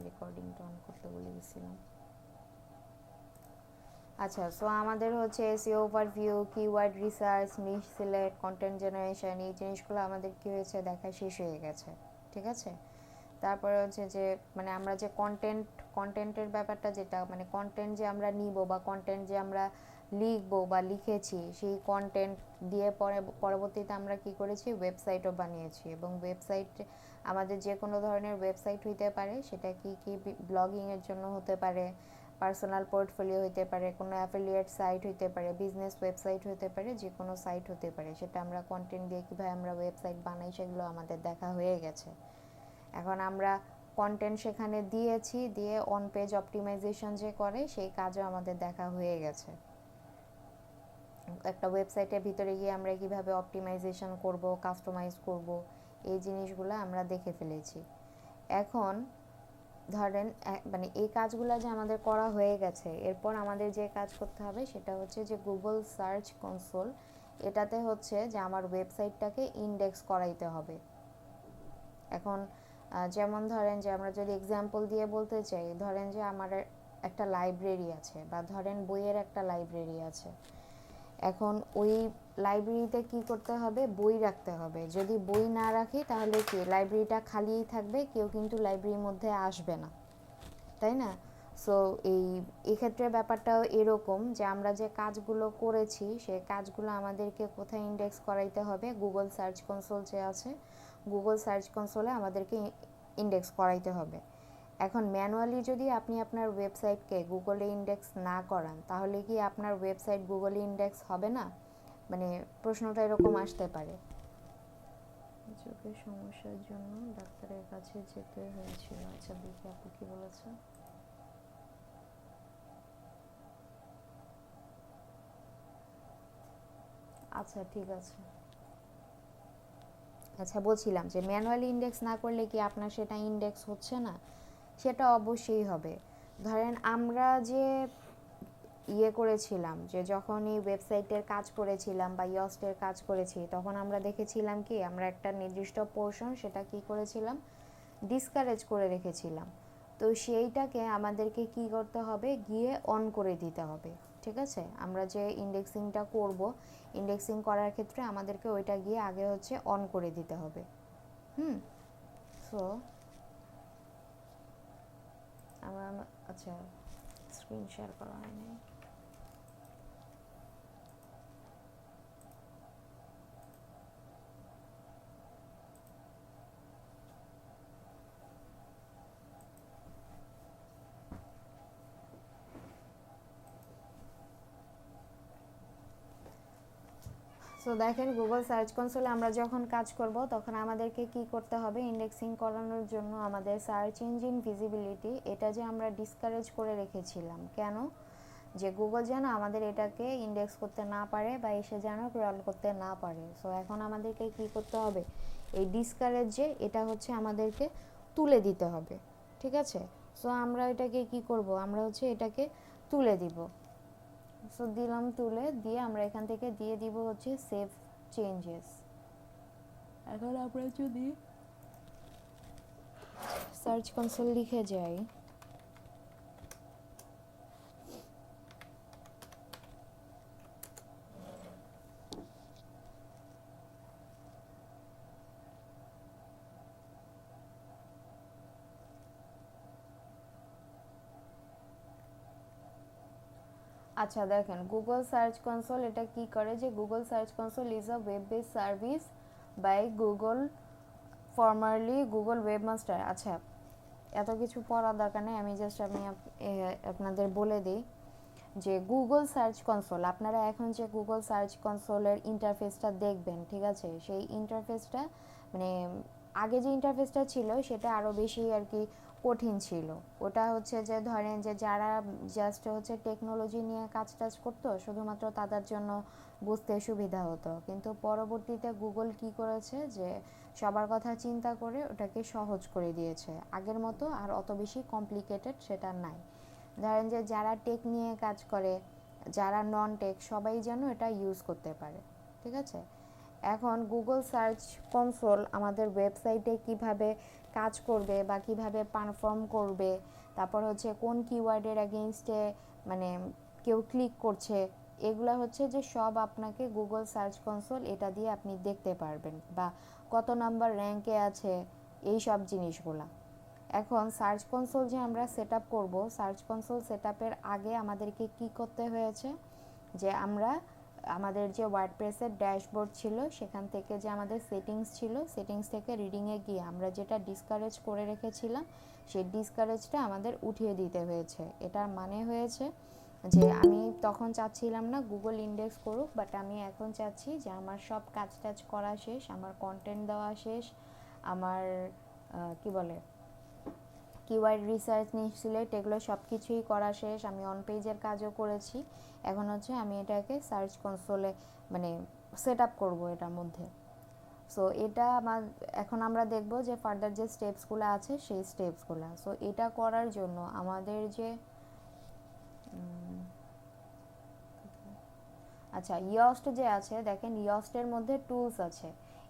রেকর্ডিংটা on করতে বলে গেছিলাম। আচ্ছা, সো আমাদের হচ্ছে এসইও ওভারভিউ, কিওয়ার্ড রিসার্চ, নিশ সিলেক্ট, কন্টেন্ট জেনারেশন, এই জিনিসগুলো আমাদের কি হয়েছে দেখা শেষ হয়ে গেছে। ঠিক আছে, তারপরে হচ্ছে যে মানে আমরা যে কন্টেন্টের ব্যাপারটা, যেটা মানে কন্টেন্ট যে আমরা নিব বা কন্টেন্ট যে আমরা লিখবো বা লিখেছি, সেই কন্টেন্ট দিয়ে পরবর্তীতে আমরা কি করেছি, ওয়েবসাইটও বানিয়েছি। এবং ওয়েবসাইট আমাদের যে কোনো ধরনের ওয়েবসাইট হইতে পারে, সেটা কি কি ব্লগিংয়ের জন্য হতে পারে, পার্সোনাল পোর্টফোলিও হতে পারে, কোনো অ্যাফিলিয়েট সাইট হতে পারে, বিজনেস ওয়েবসাইট হতে পারে, যে কোনো সাইট হতে পারে। সেটা আমরা কন্টেন্ট দিয়ে কীভাবে আমরা ওয়েবসাইট বানাই সেগুলো আমাদের দেখা হয়ে গেছে। এখন আমরা কন্টেন্ট সেখানে দিয়েছি, দিয়ে অন পেজ অপটিমাইজেশন যে করে সেই কাজও আমাদের দেখা হয়ে গেছে। একটা ওয়েবসাইটের ভিতরে গিয়ে আমরা কিভাবে অপটিমাইজেশন করব, কাস্টমাইজ করব, এই জিনিসগুলো আমরা দেখে ফেলেছি। এখন ধরেন মানে এই কাজগুলো যে আমাদের করা হয়ে গেছে, এরপর আমাদের যে কাজ করতে হবে সেটা হচ্ছে যে গুগল সার্চ কনসোল, এটাতে হচ্ছে যে আমার ওয়েবসাইটটাকে ইন্ডেক্স করাইতে হবে। এখন যেমন ধরেন যে আমরা যদি এক্সাম্পল দিয়ে বলতে চাই, ধরেন যে আমার একটা লাইব্রেরি আছে, বা ধরেন বইয়ের একটা লাইব্রেরি আছে। এখন ওই লাইব্রেরিতে কি করতে হবে, বই রাখতে হবে। যদি বই না রাখি তাহলে কি লাইব্রেরিটা খালিই থাকবে, কেউ কিন্তু লাইব্রেরির মধ্যে আসবে না, তাই না? সো এক্ষেত্রে ব্যাপারটাও এরকম যে আমরা যে কাজগুলো করেছি সেই কাজগুলো আমাদেরকে কোথায় ইন্ডেক্স করাইতে হবে, গুগল সার্চ কনসোল যে আছে, গুগল সার্চ কনসোলে আমাদেরকে ইন্ডেক্স করাইতে হবে। এখন ম্যানুয়ালি যদি আপনি আপনার ওয়েবসাইটকে গুগলে ইন্ডেক্স না করান, তাহলে কি আপনার ওয়েবসাইট গুগলে ইন্ডেক্স হবে না? মানে প্রশ্নটা এরকম আসতে পারে। চোখের সমস্যার জন্য ডাক্তারের কাছে যেতে হয়েছিল। আচ্ছা, দেখি আপু কি বলেছে। আচ্ছা, ঠিক আছে। আচ্ছা, বলছিলাম যে ম্যানুয়ালি ইন্ডেক্স না করলে কি আপনার সেটা ইন্ডেক্স হচ্ছে না? সেটা অবশ্যই হবে। ধরেন আমরা যে করেছিলাম, যে যখন এই ওয়েবসাইটের কাজ করেছিলাম বা ইয়স্টের কাজ করেছি, তখন আমরা দেখেছিলাম কি আমরা একটা নির্দিষ্ট পোর্শন সেটা কি করেছিলাম, ডিসকারেজ করে রেখেছিলাম। তো সেইটাকে আমাদেরকে কি করতে হবে, গিয়ে অন করে দিতে হবে। ঠিক আছে, আমরা যে ইন্ডেক্সিংটা করব, ইন্ডেক্সিং করার ক্ষেত্রে আমাদেরকে ওইটা গিয়ে আগে হচ্ছে অন করে দিতে হবে। সো আমরা, আচ্ছা, স্ক্রিন শেয়ার করা হয়নি। সো দেখেন, গুগল সার্চ কনসোলে আমরা যখন কাজ করব তখন আমাদেরকে কি করতে হবে, ইন্ডেক্সিং করানোর জন্য আমাদের সার্চ ইঞ্জিন ভিজিবিলিটি, এটা যে আমরা ডিসকারেজ করে রেখেছিলাম, কেন? যে গুগল যেন আমাদের এটাকে ইন্ডেক্স করতে না পারে বা এসে যেন ক্রল করতে না পারে। সো এখন আমাদেরকে কি করতে হবে, এই ডিসকারেজ যে এটা হচ্ছে আমাদেরকে তুলে দিতে হবে। ঠিক আছে, সো আমরা এটাকে কি করব, আমরা হচ্ছে এটাকে তুলে দিব। সো দিলাম, তুলে দিয়ে আমরা এখান থেকে দিয়ে দিব হচ্ছে সেভ চেঞ্জেস। এখন আমরা যদি সার্চ কনসোল লিখে যাই, আচ্ছা দেখেন, গুগল সার্চ কনসোল এটা কি করে, যে Google search console is a web base service by Google, formerly Google webmaster. আচ্ছা, এত কিছু পড়ার দরকার নেই, আমি জাস্ট আপনাদের বলে দিই যে গুগল সার্চ কনসোল, আপনারা এখন যে গুগল সার্চ কনসোলের ইন্টারফেসটা দেখবেন, ঠিক আছে, সেই ইন্টারফেসটা মানে আগে যে ইন্টারফেসটা ছিল সেটা আরও বেশি আর কি কঠিন ছিল। ওটা হচ্ছে যে ধরেন যে যারা জাস্ট হচ্ছে টেকনোলজি নিয়ে কাজ টাজ করতো, শুধুমাত্র তাদের জন্য বুঝতে সুবিধা হতো। কিন্তু পরবর্তীতে গুগল কি করেছে, যে সবার কথা চিন্তা করে ওটাকে সহজ করে দিয়েছে। আগের মতো আর অত বেশি কমপ্লিকেটেড সেটা নাই। ধরেন যে যারা টেক নিয়ে কাজ করে, যারা নন টেক, সবাই যেন এটা ইউজ করতে পারে। ঠিক আছে, এখন গুগল সার্চ কনসোল আমাদের ওয়েবসাইটে কিভাবে কাজ করবে বা কিভাবে পারফর্ম করবে, তারপর হচ্ছে কোন কিওয়ার্ডের এগেইনস্টে মানে কেউ ক্লিক করছে, এগুলা হচ্ছে যে সব আপনাকে গুগল সার্চ কনসোল এটা দিয়ে আপনি দেখতে পারবেন, বা কত নাম্বার র্যাঙ্কে আছে এই সব জিনিসগুলা। এখন সার্চ কনসোল যে আমরা সেট আপ করবো, সার্চ কনসোল সেট আপের আগে আমাদেরকে কি করতে হয়েছে, যে আমরা আমাদের যে ওয়ার্ডপ্রেসের ড্যাশবোর্ড ছিল সেখান থেকে যে আমাদের সেটিংস ছিল, সেটিংস থেকে রিডিংয়ে গিয়ে আমরা যেটা ডিসকারেজ করে রেখেছিলাম সেই ডিসকারেজটা আমাদের উঠিয়ে দিতে হয়েছে। এটার মানে হয়েছে যে আমি তখন চাচ্ছিলাম না গুগল ইন্ডেক্স করুক, বাট আমি এখন চাচ্ছি যে আমার সব কাজ টাজ করা শেষ, আমার কন্টেন্ট দেওয়া শেষ, আমার কি বলে কিওয়ার্ড রিসার্চ সিলেক্ট এগুলো সব কিছুই করা শেষ, আমি অন পেজের কাজও করেছি। এখন হচ্ছে আমি এটাকে সার্চ কনসোলে মানে সেট আপ করবো এটার মধ্যে। সো এটা আমার এখন আমরা দেখব যে ফার্দার যে স্টেপসগুলো আছে সেই স্টেপসগুলো। সো এটা করার জন্য আমাদের যে আচ্ছা ইয়স্ট যে আছে, দেখেন ইয়স্টের মধ্যে টুলস আছে,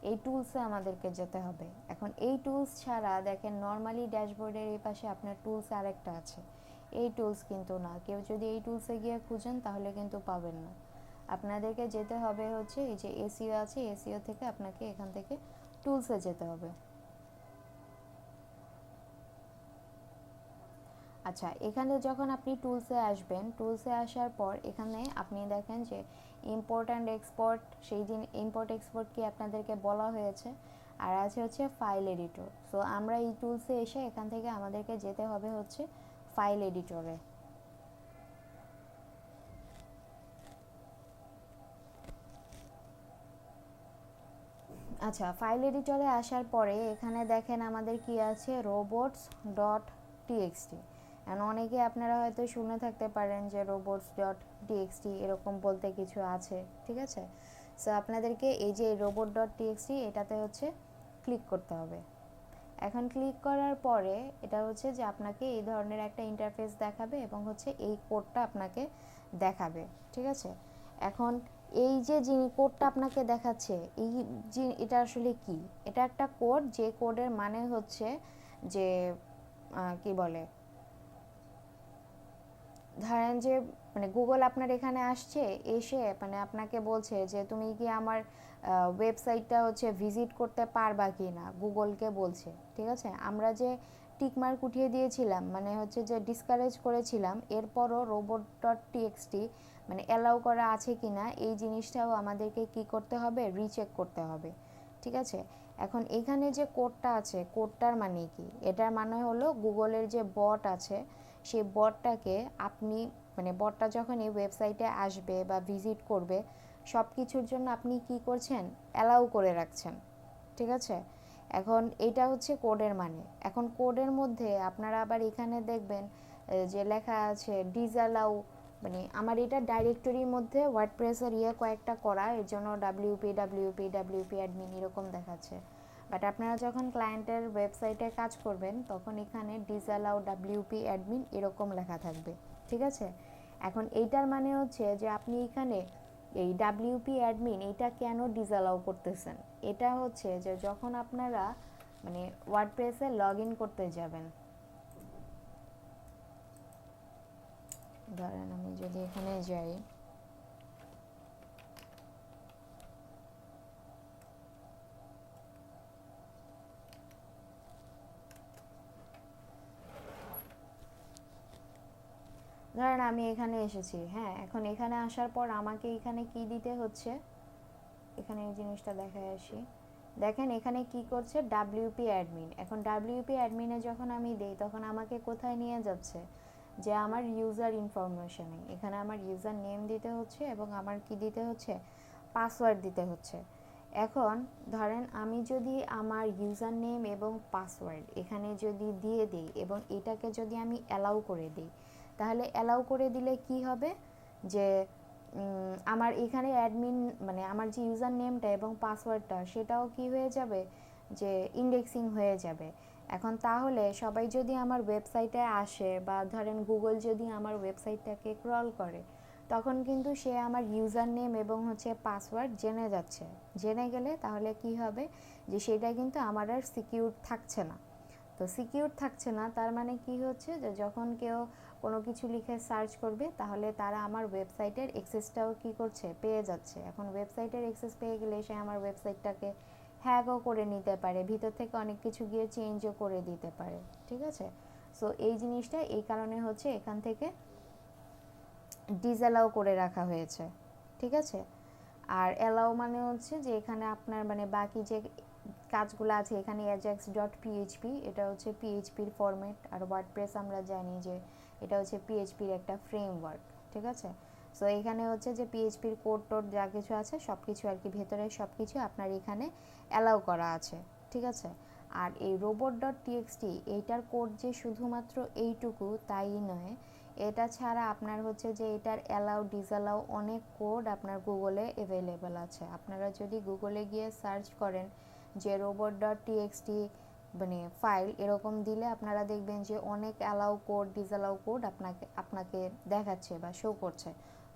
এই টুলসে আমাদেরকে যেতে হবে। এখন এই টুলস ছাড়া দেখেন নর্মালি ড্যাশবোর্ডের এই পাশে আপনার টুলস আরেকটা আছে, এই টুলস কিন্তু না, কেউ যদি এই টুলসে গিয়ে খুঁজেন তাহলে কিন্তু পাবেন না। আপনাদেরকে যেতে হবে হচ্ছে এই যে এসইও আছে, এসইও থেকে আপনাকে এখান থেকে টুলসে যেতে হবে। আচ্ছা এখানে যখন আপনি টুলসে আসবেন, টুলসে আসার পর এখানে আপনি দেখেন যে ইম্পোর্ট অ্যান্ড এক্সপোর্ট, সেই দিন ইম্পোর্ট এক্সপোর্ট কি আপনাদেরকে বলা হয়েছে, আর আছে হচ্ছে ফাইল এডিটর। সো আমরা এই টুলসে এসে এখান থেকে আমাদেরকে যেতে হবে হচ্ছে ফাইল এডিটরে। আচ্ছা ফাইল এডিটরে আসার পরে এখানে দেখেন আমাদের কি আছে, রোবটস ডট টিএক্সটি। এখন অনেকে আপনারা হয়তো শুনে থাকতে পারেন যে রোবটস ডট টিএক্সটি এরকম বলতে কিছু আছে, ঠিক আছে। সো আপনাদেরকে এই যে রোবট ডট টিএক্সটি এটাতে হচ্ছে ক্লিক করতে হবে। এখন ক্লিক করার পরে এটা হচ্ছে যে আপনাকে এই ধরনের একটা ইন্টারফেস দেখাবে এবং হচ্ছে এই কোডটা আপনাকে দেখাবে, ঠিক আছে। এখন এই যে কোডটা আপনাকে দেখাচ্ছে এই যে এটা আসলে কি, এটা একটা কোড, যে কোডের মানে হচ্ছে যে কি বলে, ধরেন যে মানে গুগল আপনার এখানে আসছে, এসে মানে আপনাকে বলছে যে তুমি কি আমার ওয়েবসাইটটা হচ্ছে ভিজিট করতে পারবা কি না, গুগলকে বলছে, ঠিক আছে। আমরা যে টিকমার্ক উঠিয়ে দিয়েছিলাম মানে হচ্ছে যে ডিসকারেজ করেছিলাম, এরপরও রোবট ডট টিএক্সটি মানে অ্যালাউ করা আছে কি না এই জিনিসটাও আমাদেরকে কি করতে হবে, রিচেক করতে হবে, ঠিক আছে। এখন এখানে যে কোডটা আছে, কোডটার মানে কি, এটার মানে হলো গুগলের যে বট আছে সেই বটটাকে আপনি মানে বটটা যখন এই ওয়েবসাইটে আসবে বা ভিজিট করবে সব কিছুর জন্য আপনি কি করছেন, অ্যালাউ করে রাখছেন, ঠিক আছে। এখন এটা হচ্ছে কোডের মানে। এখন কোডের মধ্যে আপনারা আবার এখানে দেখবেন যে লেখা আছে ডিসঅ্যালাউ, মানে আমার এটা ডাইরেক্টরির মধ্যে ওয়ার্ডপ্রেসের কয়েকটা করা, এর জন্য ডাব্লিউপি অ্যাডমিন এরকম দেখাচ্ছে। বাট আপনারা যখন ক্লায়েন্টের ওয়েবসাইটে কাজ করবেন তখন এখানে ডিসঅ্যালাউ ডাব্লিউপি অ্যাডমিন এরকম লেখা থাকবে, ঠিক আছে। এখন এইটার মানে হচ্ছে যে আপনি এখানে এই ডাব্লিউপি অ্যাডমিন এটা কেন ডিসঅ্যালাউ করতেছেন, এটা হচ্ছে যে যখন আপনারা মানে ওয়ার্ডপ্রেসে লগ ইন করতে যাবেন, ধরেন আমি যদি এখানে যাই, ধরেন আমি এখানে এসেছি, হ্যাঁ, এখন এখানে আসার পর আমাকে এখানে কি দিতে হচ্ছে, এখানে এই জিনিসটা দেখায় আসি, দেখেন এখানে কি করছে ডাব্লিউপি অ্যাডমিন। এখন ডাব্লিউপি অ্যাডমিনে যখন আমি দেই তখন আমাকে কোথায় নিয়ে যাচ্ছে, যে আমার ইউজার ইনফরমেশনে, এখানে আমার ইউজার নেম দিতে হচ্ছে এবং আমার কি দিতে হচ্ছে, পাসওয়ার্ড দিতে হচ্ছে। এখন ধরেন আমি যদি আমার ইউজার নেম এবং পাসওয়ার্ড এখানে যদি দিয়ে দিই এবং এটাকে যদি আমি অ্যালাউ করে দিই, তাহলে অ্যালাউ করে দিলে কি হবে, যে আমার এখানে অ্যাডমিন মানে আমার যে ইউজার নেমটা এবং পাসওয়ার্ডটা সেটাও কি হয়ে যাবে, যে ইন্ডেক্সিং হয়ে যাবে। এখন তাহলে সবাই যদি আমার ওয়েবসাইটে আসে বা ধরেন গুগল যদি আমার ওয়েবসাইটটাকে ক্রল করে, তখন কিন্তু সে আমার ইউজার নেম এবং হচ্ছে পাসওয়ার্ড জেনে যাচ্ছে। জেনে গেলে তাহলে কি হবে, যে সেটা কিন্তু আমার আর সিকিউর থাকছে না। তো সিকিউর থাকছে না তার মানে কি হচ্ছে, যে যখন কেউ কোনো কিছু লিখে সার্চ করবে তাহলে তারা আমার ওয়েবসাইটের অ্যাক্সেসটাও কি করছে, পেয়ে যাচ্ছে। এখন ওয়েবসাইটের অ্যাক্সেস পেয়ে গেলে সে আমার ওয়েবসাইটটাকে হ্যাকও করে নিতে পারে, ভিতর থেকে অনেক কিছু গিয়ে চেঞ্জও করে দিতে পারে। ঠিক আছে, সো এই জিনিসটা এই কারণে হচ্ছে এখান থেকে ডিসঅ্যালাউ করে রাখা হয়েছে। ঠিক আছে, আর অ্যালাউ মানে হচ্ছে যে এখানে আপনার মানে বাকি যে কাজগুলো আছে, এখানে অ্যাজাক্স ডট পিএইচপি, এটা হচ্ছে পিএইচপির ফরম্যাট। আর ওয়ার্ডপ্রেস আমরা জানি যে এটা হচ্ছে পিএইচপির একটা ফ্রেমওয়ার্ক। ঠিক আছে, সো এখানে হচ্ছে যে পিএইচপির কোড টোড যা কিছু আছে সব কিছু আর কি, ভেতরে সব কিছু আপনার এখানে অ্যালাউ করা আছে। ঠিক আছে, আর এই রোবট ডট টিএক্সটি এইটার কোড যে শুধুমাত্র এইটুকু তাই নয়, এটা ছাড়া আপনার হচ্ছে যে এটার অ্যালাউ ডিসঅ্যালাউ অনেক কোড আপনার গুগলে অ্যাভেলেবেল আছে। আপনারা যদি গুগলে গিয়ে সার্চ করেন যে রোবট ডট টিএক্সটি মানে ফাইল এরকম দিলে আপনারা দেখবেন যে অনেক অ্যালাউ কোড ডিসঅ্যালাউ কোড আপনাকে দেখাচ্ছে বা শো করছে।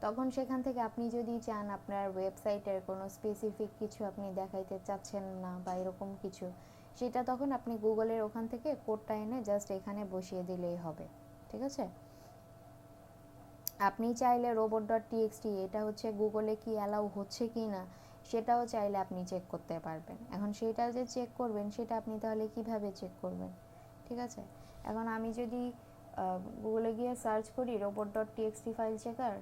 তখন সেখান থেকে আপনি যদি চান আপনার ওয়েবসাইটের কোনো স্পেসিফিক কিছু আপনি দেখাইতে চাচ্ছেন না বা এরকম কিছু, সেটা তখন আপনি গুগলের ওখান থেকে কোডটা এনে জাস্ট এখানে বসিয়ে দিলেই হবে। ঠিক আছে, আপনি চাইলে রোবট ডট টিএক্সটি এটা হচ্ছে গুগলে কি অ্যালাউ হচ্ছে কি না সেটাও চাইলে আপনি চেক করতে পারবেন। এখন সেটা যে চেক করবেন সেটা আপনি তাহলে কিভাবে চেক করবেন? ঠিক আছে, এখন আমি যদি গুগলে গিয়ে সার্চ করি robot dot TXT file checker,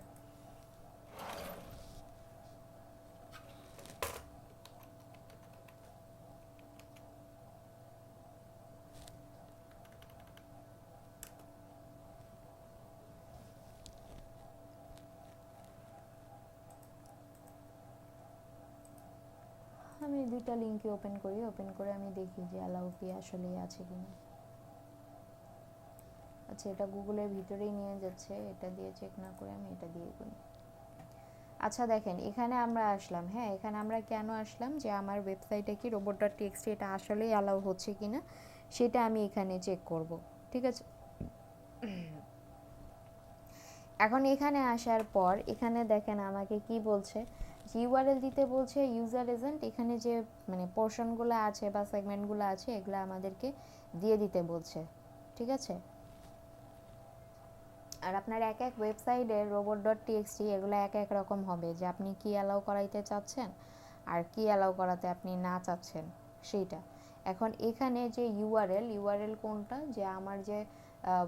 আমি দুইটা লিঙ্কই ওপেন করি, ওপেন করে আমি দেখি যে অ্যালাউ কি আসলেই আছে কিনা। আচ্ছা, এটা গুগলের ভিতরেই নিয়ে যাচ্ছে, এটা দিয়ে চেক না করে আমি এটা দিয়ে করি। আচ্ছা দেখেন, এখানে আমরা আসলাম। হ্যাঁ, এখানে আমরা কেন আসলাম, যে আমার ওয়েবসাইটে কি রোবট ডট টিএক্সটি এটা আসলেই অ্যালাউ হচ্ছে কিনা সেটা আমি এখানে চেক করব। ঠিক আছে, এখন এখানে আসার পর এখানে দেখেন আমাকে কি বলছে, ইউআরএল দিতে বলছে ইউজার এজেন্ট। এখানে যে মানে পোর্শনগুলো আছে বা সেগমেন্টগুলো আছে এগুলো আমাদেরকে দিয়ে দিতে বলছে। ঠিক আছে, আর আপনার এক এক ওয়েবসাইটের রোবট ডট টিএক্সটি এগুলো এক এক রকম হবে, যে আপনি কি অ্যালাউ করাইতে চাচ্ছেন আর কি অ্যালাউ করাতে আপনি না চাচ্ছেন সেইটা। এখন এখানে যে ইউআরএল কোনটা, যে আমার যে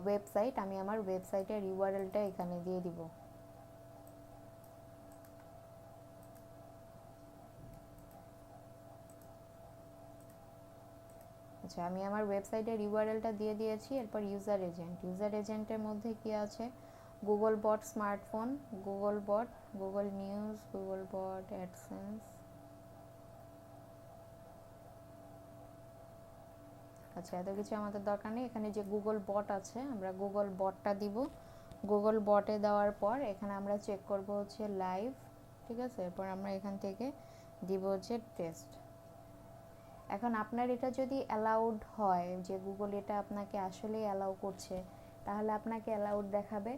ওয়েবসাইট, আমি আমার ওয়েবসাইটের ইউআরএলটা এখানে দিয়ে দিব। আচ্ছা, আমি আমার ওয়েবসাইটের ইউআরএলটা দিয়ে দিয়েছি। এরপর ইউজার এজেন্টের মধ্যে কি আছে, গুগল বট স্মার্টফোন, গুগল বট, গুগল নিউজ, গুগল বট অ্যাডসেন্স। আচ্ছা, এত কিছু আমাদের দরকার নেই। এখানে যে গুগল বট আছে আমরা গুগল বটটা দিব। গুগল বটে দেওয়ার পর এখানে আমরা চেক করব হচ্ছে লাইভ। ঠিক আছে, এরপর আমরা এখান থেকে দিব হচ্ছে টেস্ট। এখন আপনার এটা যদি অ্যালাউড হয়, যে গুগল এটা আপনাকে আসলে অ্যালাউ করছে, তাহলে আপনাকে অ্যালাউড দেখাবে,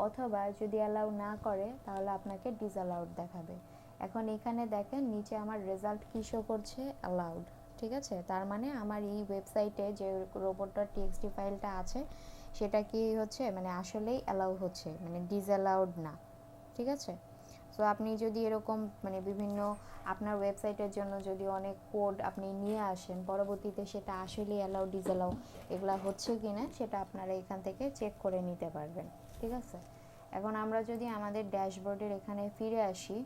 অথবা যদি অ্যালাউ না করে তাহলে আপনাকে ডিসঅ্যালাউড দেখাবে। এখন এখানে দেখেন নিচে আমার রেজাল্ট কী শো করছে, অ্যালাউড। ঠিক আছে, তার মানে আমার এই ওয়েবসাইটে যে রোবট ডট টিএক্সটি ফাইলটা আছে সেটা কি হচ্ছে, মানে আসলেই অ্যালাউ হচ্ছে, মানে ডিসঅ্যালাউড না। ঠিক আছে, সো আপনি যদি এরকম মানে বিভিন্ন আপনার ওয়েবসাইটের জন্য যদি অনেক কোড আপনি নিয়ে আসেন, পরবর্তীতে সেটা আসলে অ্যালাউ ডিসঅ্যালাউ এগুলো হচ্ছে কি না সেটা আপনারা এখান থেকে চেক করে নিতে পারবেন। ঠিক আছে, এখন আমরা যদি আমাদের ড্যাশবোর্ডের এখানে ফিরে আসি,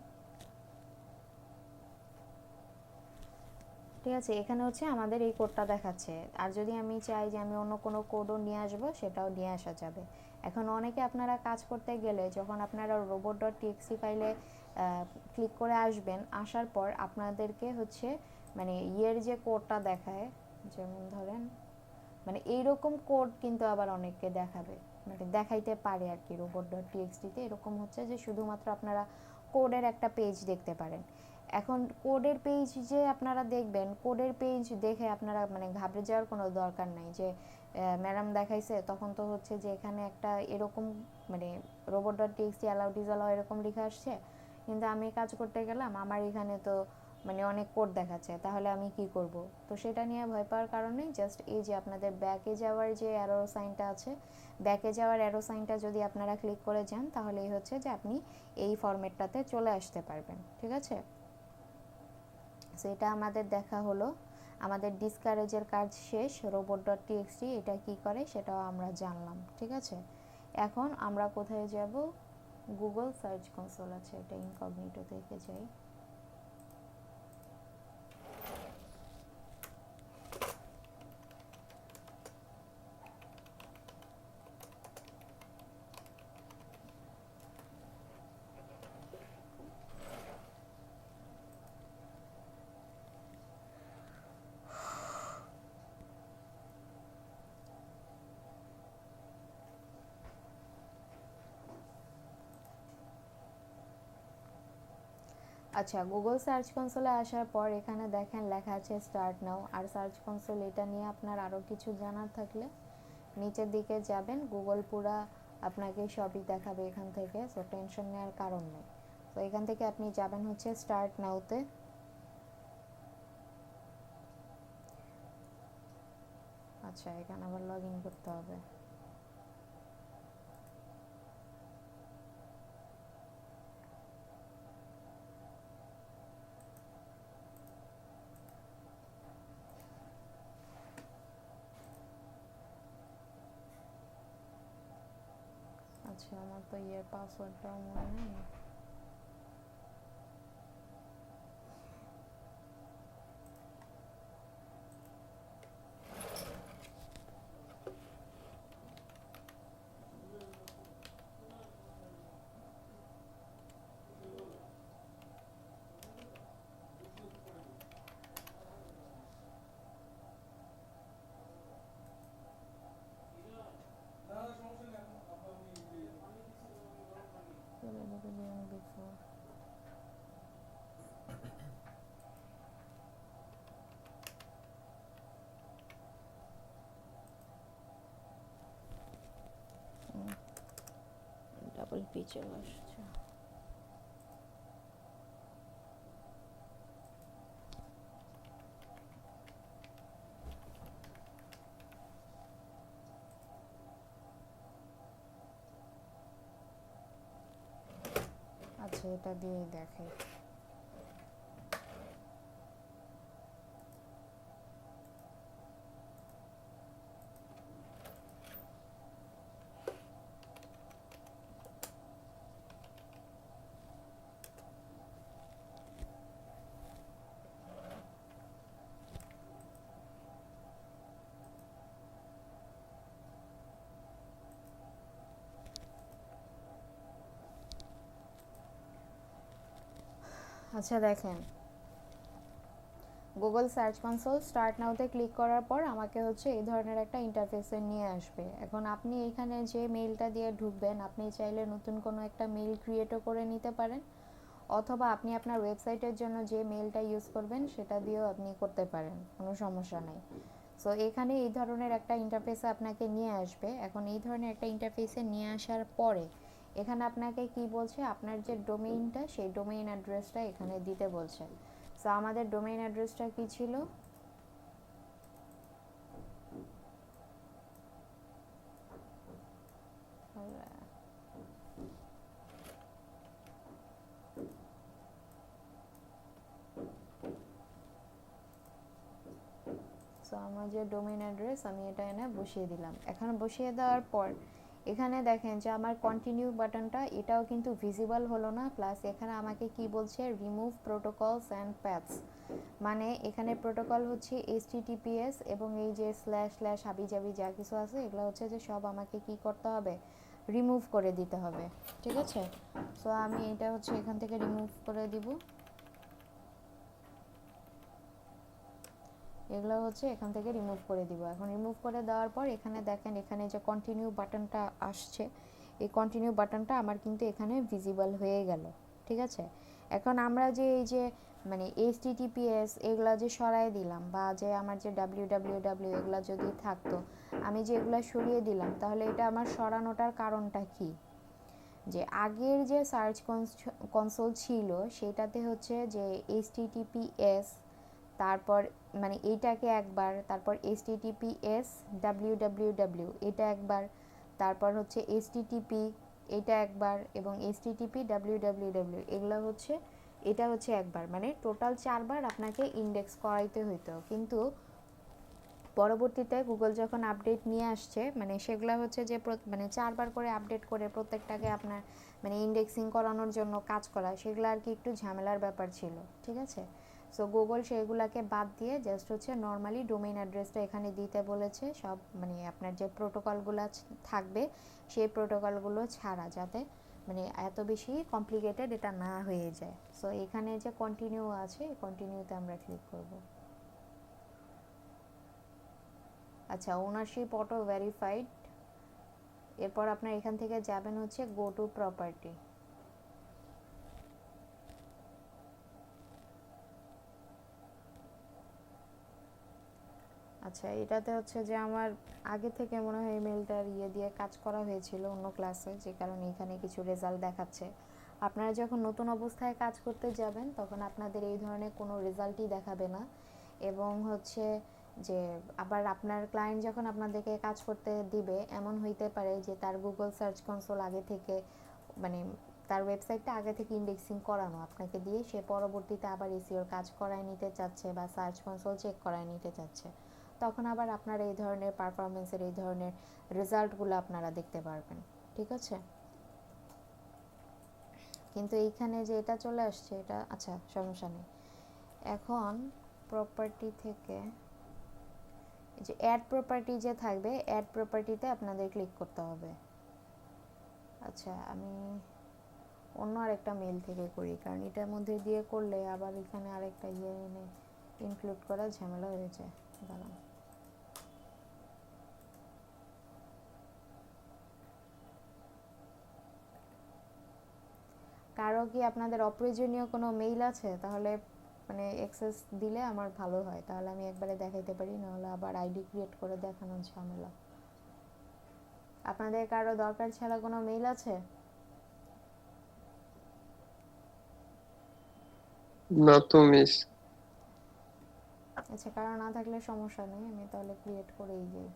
ঠিক আছে, এখানে হচ্ছে আমাদের এই কোডটা দেখাচ্ছে। আর যদি আমি চাই যে আমি অন্য কোনো কোডও নিয়ে আসবো, সেটাও নিয়ে আসা যাবে। এখন অনেকে আপনারা কাজ করতে গেলে যখন আপনারা রোবট ডট টিএক্সটি ফাইলে ক্লিক করে আসবেন, আসার পর আপনাদেরকে হচ্ছে মানে ইয়ের যে কোডটা দেখায়, যেমন ধরেন মানে এইরকম কোড কিন্তু আবার অনেককে দেখাবে, মানে দেখাইতে পারে আর কি। রোবট ডট টিএক্সটিতে এরকম হচ্ছে যে শুধুমাত্র আপনারা কোডের একটা পেজ দেখতে পারেন। এখন কোডের পেজ যে আপনারা দেখবেন, কোডের পেজ দেখে আপনারা মানে ঘাবড়ে যাওয়ার কোনো দরকার নাই, যে ম্যাডাম দেখাইছে, তখন তো হচ্ছে যে এখানে একটা এরকম মানে robot.txt allow disallow এরকম লেখা আসছে, কিন্তু আমি কাজ করতে গেলাম আমার এখানে তো মানে অনেক কোড দেখাচ্ছে, তাহলে আমি কি করব? তো সেটা নিয়ে ভয় পাওয়ার কারণে জাস্ট এই যে আপনাদের ব্যাকে যাওয়ার যে অ্যারো সাইনটা আছে, ব্যাকে যাওয়ার অ্যারো সাইনটা যদি আপনারা ক্লিক করে যান, তাহলেই হচ্ছে যে আপনি এই ফরম্যাটটাতে চলে আসতে পারবেন। ঠিক আছে, সো এটা আমাদের দেখা হলো। আমাদের ডিসকারেজের কাজ শেষ, robot.txt এটা কি করে সেটাও আমরা জানলাম। ঠিক আছে, এখন আমরা কোথায় যাব? গুগল সার্চ কনসোল আছে, এটা ইনকগনিটো থেকে যাই। আচ্ছা, গুগল সার্চ কনসোলে আসার পর এখানে দেখেন লেখা আছে স্টার্ট নাও। আর সার্চ কনসোল এটা নিয়ে আপনার আরও কিছু জানার থাকলে নিচের দিকে যাবেন, গুগল পুরা আপনাকে সবই দেখাবে এখান থেকে, সো টেনশন নেওয়ার কারণ নেই। তো এখান থেকে আপনি যাবেন হচ্ছে স্টার্ট নাওতে। আচ্ছা, এখানে আবার লগ ইন করতে হবে। আচ্ছা, আমার তো পাসওয়ার্ডটাও মনে নেই। ডাবল পিচে আসছে। আচ্ছা, এটা দিয়েই দেখাই। আচ্ছা দেখেন, গুগল সার্চ কনসোল স্টার্ট নাওতে ক্লিক করার পর আমাকে হচ্ছে এই ধরনের একটা ইন্টারফেসে নিয়ে আসবে। এখন আপনি এখানে যে মেইলটা দিয়ে ঢুকবেন, আপনি চাইলে নতুন কোনো একটা মেইল ক্রিয়েটও করে নিতে পারেন, অথবা আপনি আপনার ওয়েবসাইটের জন্য যে মেইলটা ইউজ করবেন সেটা দিয়েও আপনি করতে পারেন, কোনো সমস্যা নেই। সো এখানে এই ধরনের একটা ইন্টারফেসে আপনাকে নিয়ে আসবে। এখন এই ধরনের একটা ইন্টারফেসে নিয়ে আসার পরে এখানে আপনাকে কি বলছে, আপনার যে ডোমেইনটা সেই ডোমেইন অ্যাড্রেসটা এখানে দিতে বলছে। সো আমাদের ডোমেইন অ্যাড্রেসটা কি ছিল? সো আমার যে ডোমেইন অ্যাড্রেস আমি এটা এনে বসিয়ে দিলাম। এখন বসিয়ে দেওয়ার পর এখানে দেখেন যে আমার কন্টিনিউ বাটনটা এটাও কিন্তু ভিজিবল হলো না, প্লাস এখানে আমাকে কি বলছে, রিমুভ প্রোটোকলস অ্যান্ড প্যাথস। মানে এখানে প্রোটোকল হচ্ছে HTTPS এবং এই যে স্ল্যাশ স্ল্যাশ হাবিজাবি যা কিছু আছে এগুলো হচ্ছে যে সব আমাকে কি করতে হবে, রিমুভ করে দিতে হবে। ঠিক আছে, সো আমি এটা হচ্ছে এখান থেকে রিমুভ করে দিব। এগুলো হচ্ছে এখান থেকে রিমুভ করে দিব। এখন রিমুভ করে দেওয়ার পর এখানে দেখেন, এখানে যে কন্টিনিউ বাটনটা আসছে, এই কন্টিনিউ বাটনটা আমার কিন্তু এখানে ভিজিবল হয়ে গেল। ঠিক আছে, এখন আমরা যে এই যে মানে HTTPS এগুলা যে সরাই দিলাম, বা যে আমার যে www এগুলা যদি থাকতো, আমি যে এগুলো সরিয়ে দিলাম, তাহলে এটা আমার সরানোটার কারণটা কি? যে আগের যে সার্চ কনসোল ছিল সেটাতে হচ্ছে যে এইচটিটিপিএস, তারপর মানে এইটাকে একবার, তারপর এইচটিটিপিএস ডাব্লিউ এটা একবার, তারপর হচ্ছে এইচটিটিপি এটা একবার, এবং এইচটিটিপি ডাব্লিউ এগুলো হচ্ছে, এটা হচ্ছে একবার, মানে টোটাল 4বার আপনাকে ইন্ডেক্স করাইতে হইতো। কিন্তু পরবর্তীতে গুগল যখন আপডেট নিয়ে আসছে, মানে সেগুলো হচ্ছে যে মানে 4বার করে আপডেট করে প্রত্যেকটাকে আপনার মানে ইন্ডেক্সিং করানোর জন্য কাজ করা, সেগুলো আর কি একটু ঝামেলার ব্যাপার ছিল, ঠিক আছে? সো গুগল সেগুলোকে বাদ দিয়ে জাস্ট হচ্ছে নর্মালি ডোমেইন অ্যাড্রেসটা এখানে দিতে বলেছে, সব মানে আপনার যে প্রোটোকলগুলো থাকবে সেই প্রোটোকলগুলো ছাড়া, যাতে মানে এত বেশি কমপ্লিকেটেড এটা না হয়ে যায়। সো এখানে যে কন্টিনিউ আছে, কন্টিনিউতে আমরা ক্লিক করব। আচ্ছা, ওনারশিপ অটো ভেরিফাইড, এরপর আপনার এখান থেকে যাবেন হচ্ছে গো টু প্রপার্টি। আচ্ছা, এটাতে হচ্ছে যে আমার আগে থেকে মনে হয় ইমেলটার দিয়ে কাজ করা হয়েছিল অন্য ক্লাসে, যে কারণে এখানে কিছু রেজাল্ট দেখাচ্ছে। আপনারা যখন নতুন অবস্থায় কাজ করতে যাবেন তখন আপনাদের এই ধরনের কোনো রেজাল্টই দেখাবে না। এবং হচ্ছে যে আবার আপনার ক্লায়েন্ট যখন আপনাদেরকে কাজ করতে দিবে, এমন হইতে পারে যে তার গুগল সার্চ কনসোল আগে থেকে মানে তার ওয়েবসাইটটা আগে থেকে ইন্ডেক্সিং করানো আপনাকে দিয়ে, সে পরবর্তীতে আবার এসইওর কাজ করায় নিতে চাচ্ছে বা সার্চ কনসোল চেক করায় নিতে চাচ্ছে, তখন আবার আপনার এই ধরনের পারফরমেন্সের এই ধরনের রেজাল্টগুলো আপনারা দেখতে পারবেন, ঠিক আছে? কিন্তু এইখানে যে এটা চলে আসছে, এটা আচ্ছা সমস্যা নেই। এখন প্রপার্টি থেকে যে অ্যাড প্রপার্টি যে থাকবে, অ্যাড প্রপার্টিতে আপনাদের ক্লিক করতে হবে। আচ্ছা, আমি অন্য আরেকটা মেল থেকে করি, কারণ এটার মধ্যে দিয়ে করলে আবার এখানে আরেকটা এনে ইনক্লুড করা ঝামেলা হয়ে যায়। দাঁড়ান, কারো কি আপনাদের অপ্রয়োজনীয় কোনো মেইল আছে? তাহলে মানে অ্যাক্সেস দিলে আমার ভালো হয়, তাহলে আমি একবারে দেখাইতে পারি, নাহলে আবার আইডি ক্রিয়েট করে দেখানোর ঝামেলা। আপনাদের কারো দরকার ছাড়া কোনো মেইল আছে? না তো মিস। আচ্ছা, কারো না থাকলে সমস্যা নেই, আমি তাহলে ক্রিয়েট করেই যাই।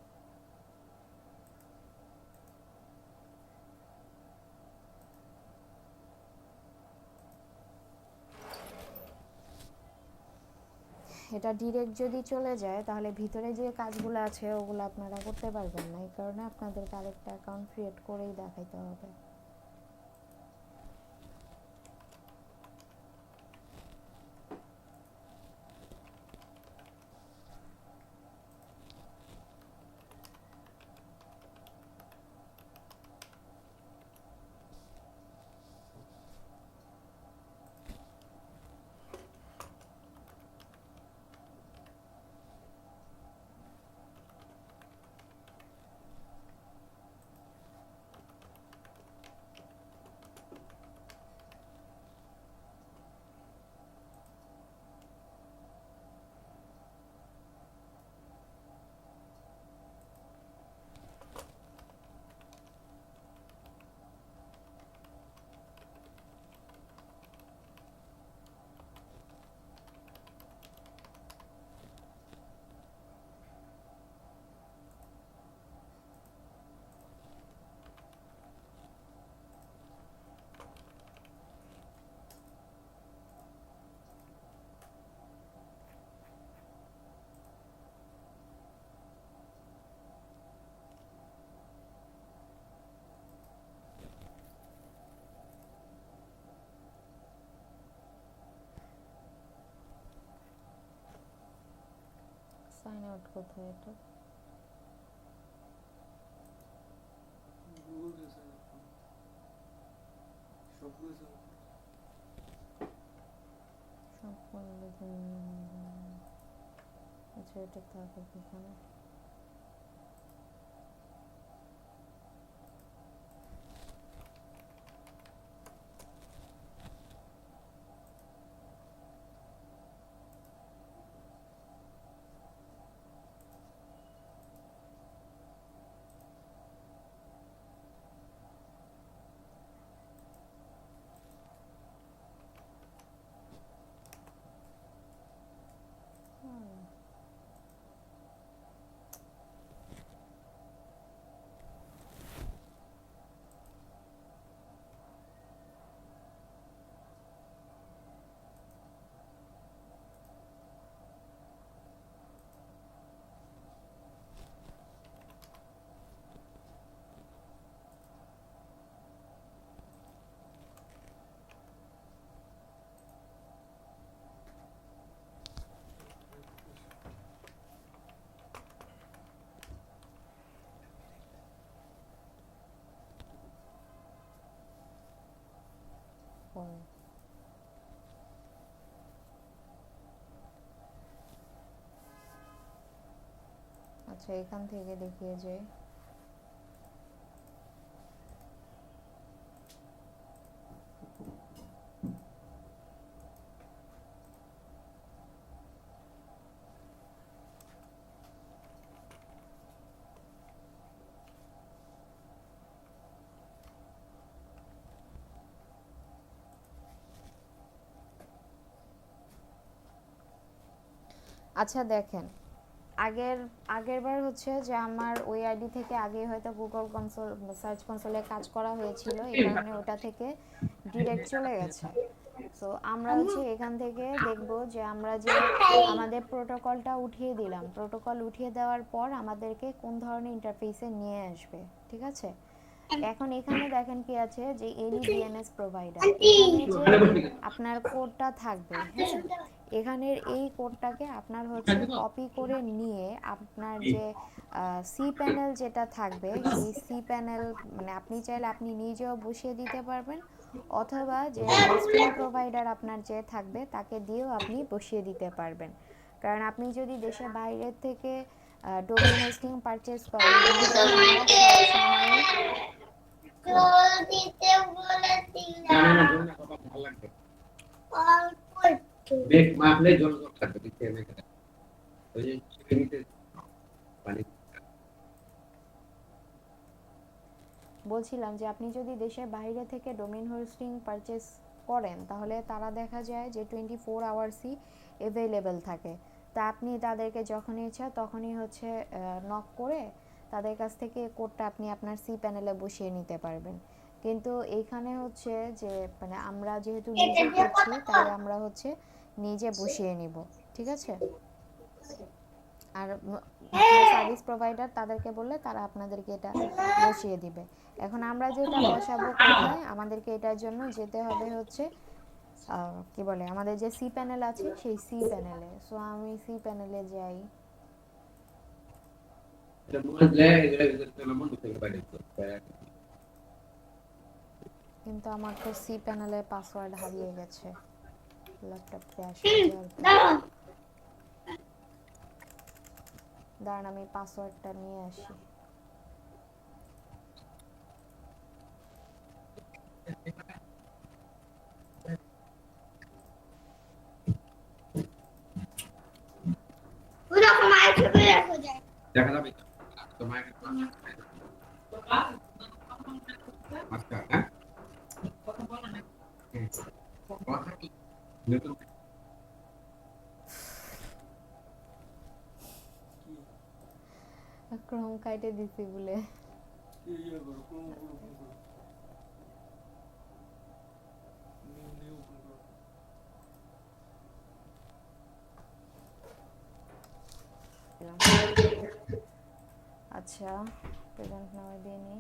এটা ডিরেক্ট যদি চলে যায় তাহলে ভিতরে যে কাজগুলো আছে ওগুলো আপনারা করতে পারবেন না, এই কারণে আপনাদেরকে আরেকটা অ্যাকাউন্ট ক্রিয়েট করেই দেখাইতে হবে। সাইন আউট কোথায় এটা? আচ্ছা, এটা থাকুক এখানে। আচ্ছা এখান থেকে দেখিয়ে যাই। আচ্ছা দেখেন, আগের আগের বার হচ্ছে যে আমার ওই আইডি থেকে আগে হয়তো গুগল কনসোল সার্চ কনসোলে কাজ করা হয়েছিল, এই কারণে ওটা থেকে ডিরেক্ট চলে গেছে। সো আমরা হচ্ছে এখান থেকে দেখব যে আমরা যে আমাদের প্রোটোকলটা উঠিয়ে দিলাম, প্রোটোকল উঠিয়ে দেওয়ার পর আমাদেরকে কোন ধরনের ইন্টারফেসে নিয়ে আসবে, ঠিক আছে? এখন এখানে দেখেন কি আছে যে এনি ডিএনএস প্রোভাইডার, এখানে যে আপনার কোডটা থাকবে, হ্যাঁ, এখানের এই কোডটাকে আপনার হচ্ছে কপি করে নিয়ে আপনার যে সি প্যানেল যেটা থাকবে সেই সি প্যানেল, মানে আপনি চাইলে আপনি নিজেও বসিয়ে দিতে পারবেন, অথবা যে হোস্টিং প্রোভাইডার আপনার যে থাকবে তাকে দিয়েও আপনি বসিয়ে দিতে পারবেন। কারণ আপনি যদি দেশের বাইরের থেকে ডোমেইন হোস্টিং পারচেজ করেন, কিন্তু আমরা সব সময় জল দিতে বলেছিলাম। না না বাবা ভালো লাগবে। অল্প একটু। দেখ মাপলে জল থাকবে দিতে হবে। ওই যে চিনিতে পানি। বলছিলাম যে আপনি যদি দেশের বাইরে থেকে ডোমেইন হোস্টিং পারচেজ করেন তাহলে তারা দেখা যায় যে 24 আওয়ার্সই অ্যাভেলেবেল থাকে। তা আপনি তাদেরকে যখনই ইচ্ছা তখনই হচ্ছে নক করে তাদের কাছ থেকে কোডটা আপনি আপনার সি প্যানেলে বসিয়ে নিতে পারবেন। কিন্তু এইখানে হচ্ছে যে মানে আমরা যেহেতু নিজে করছি তাই আমরা হচ্ছে নিজে বসিয়ে নিব, ঠিক আছে? আর সার্ভিস প্রোভাইডার তাদেরকে বললে তারা আপনাদেরকে এটা বসিয়ে দিবে। এখন আমরা যেটা বসাবো কোথায়, আমাদেরকে এটার জন্য যেতে হবে হচ্ছে কি বলে আমাদের যে সি প্যানেল আছে সেই সি প্যানেলে। সো আমি সি প্যানেলে যাই, এটা বুঝলে এটা নাম দিতে পারে তো। কিন্তু আমার তো সি প্যানেলের পাসওয়ার্ড হারিয়ে গেছে ল্যাপটপ ক্র্যাশ হয়ে যাওয়ার পর। দাঁড়ান আমি পাসওয়ার্ডটা নিয়ে আসি। পুরো মাইক ছবি রাখো যায়। দেখা যাবে তো মাইক আচ্ছা হ্যাঁ কথা কি নতুন ক্রোম কাইটে দিছি বলে আচ্ছা প্রেজেন্ট নাও দিয়ে নিই।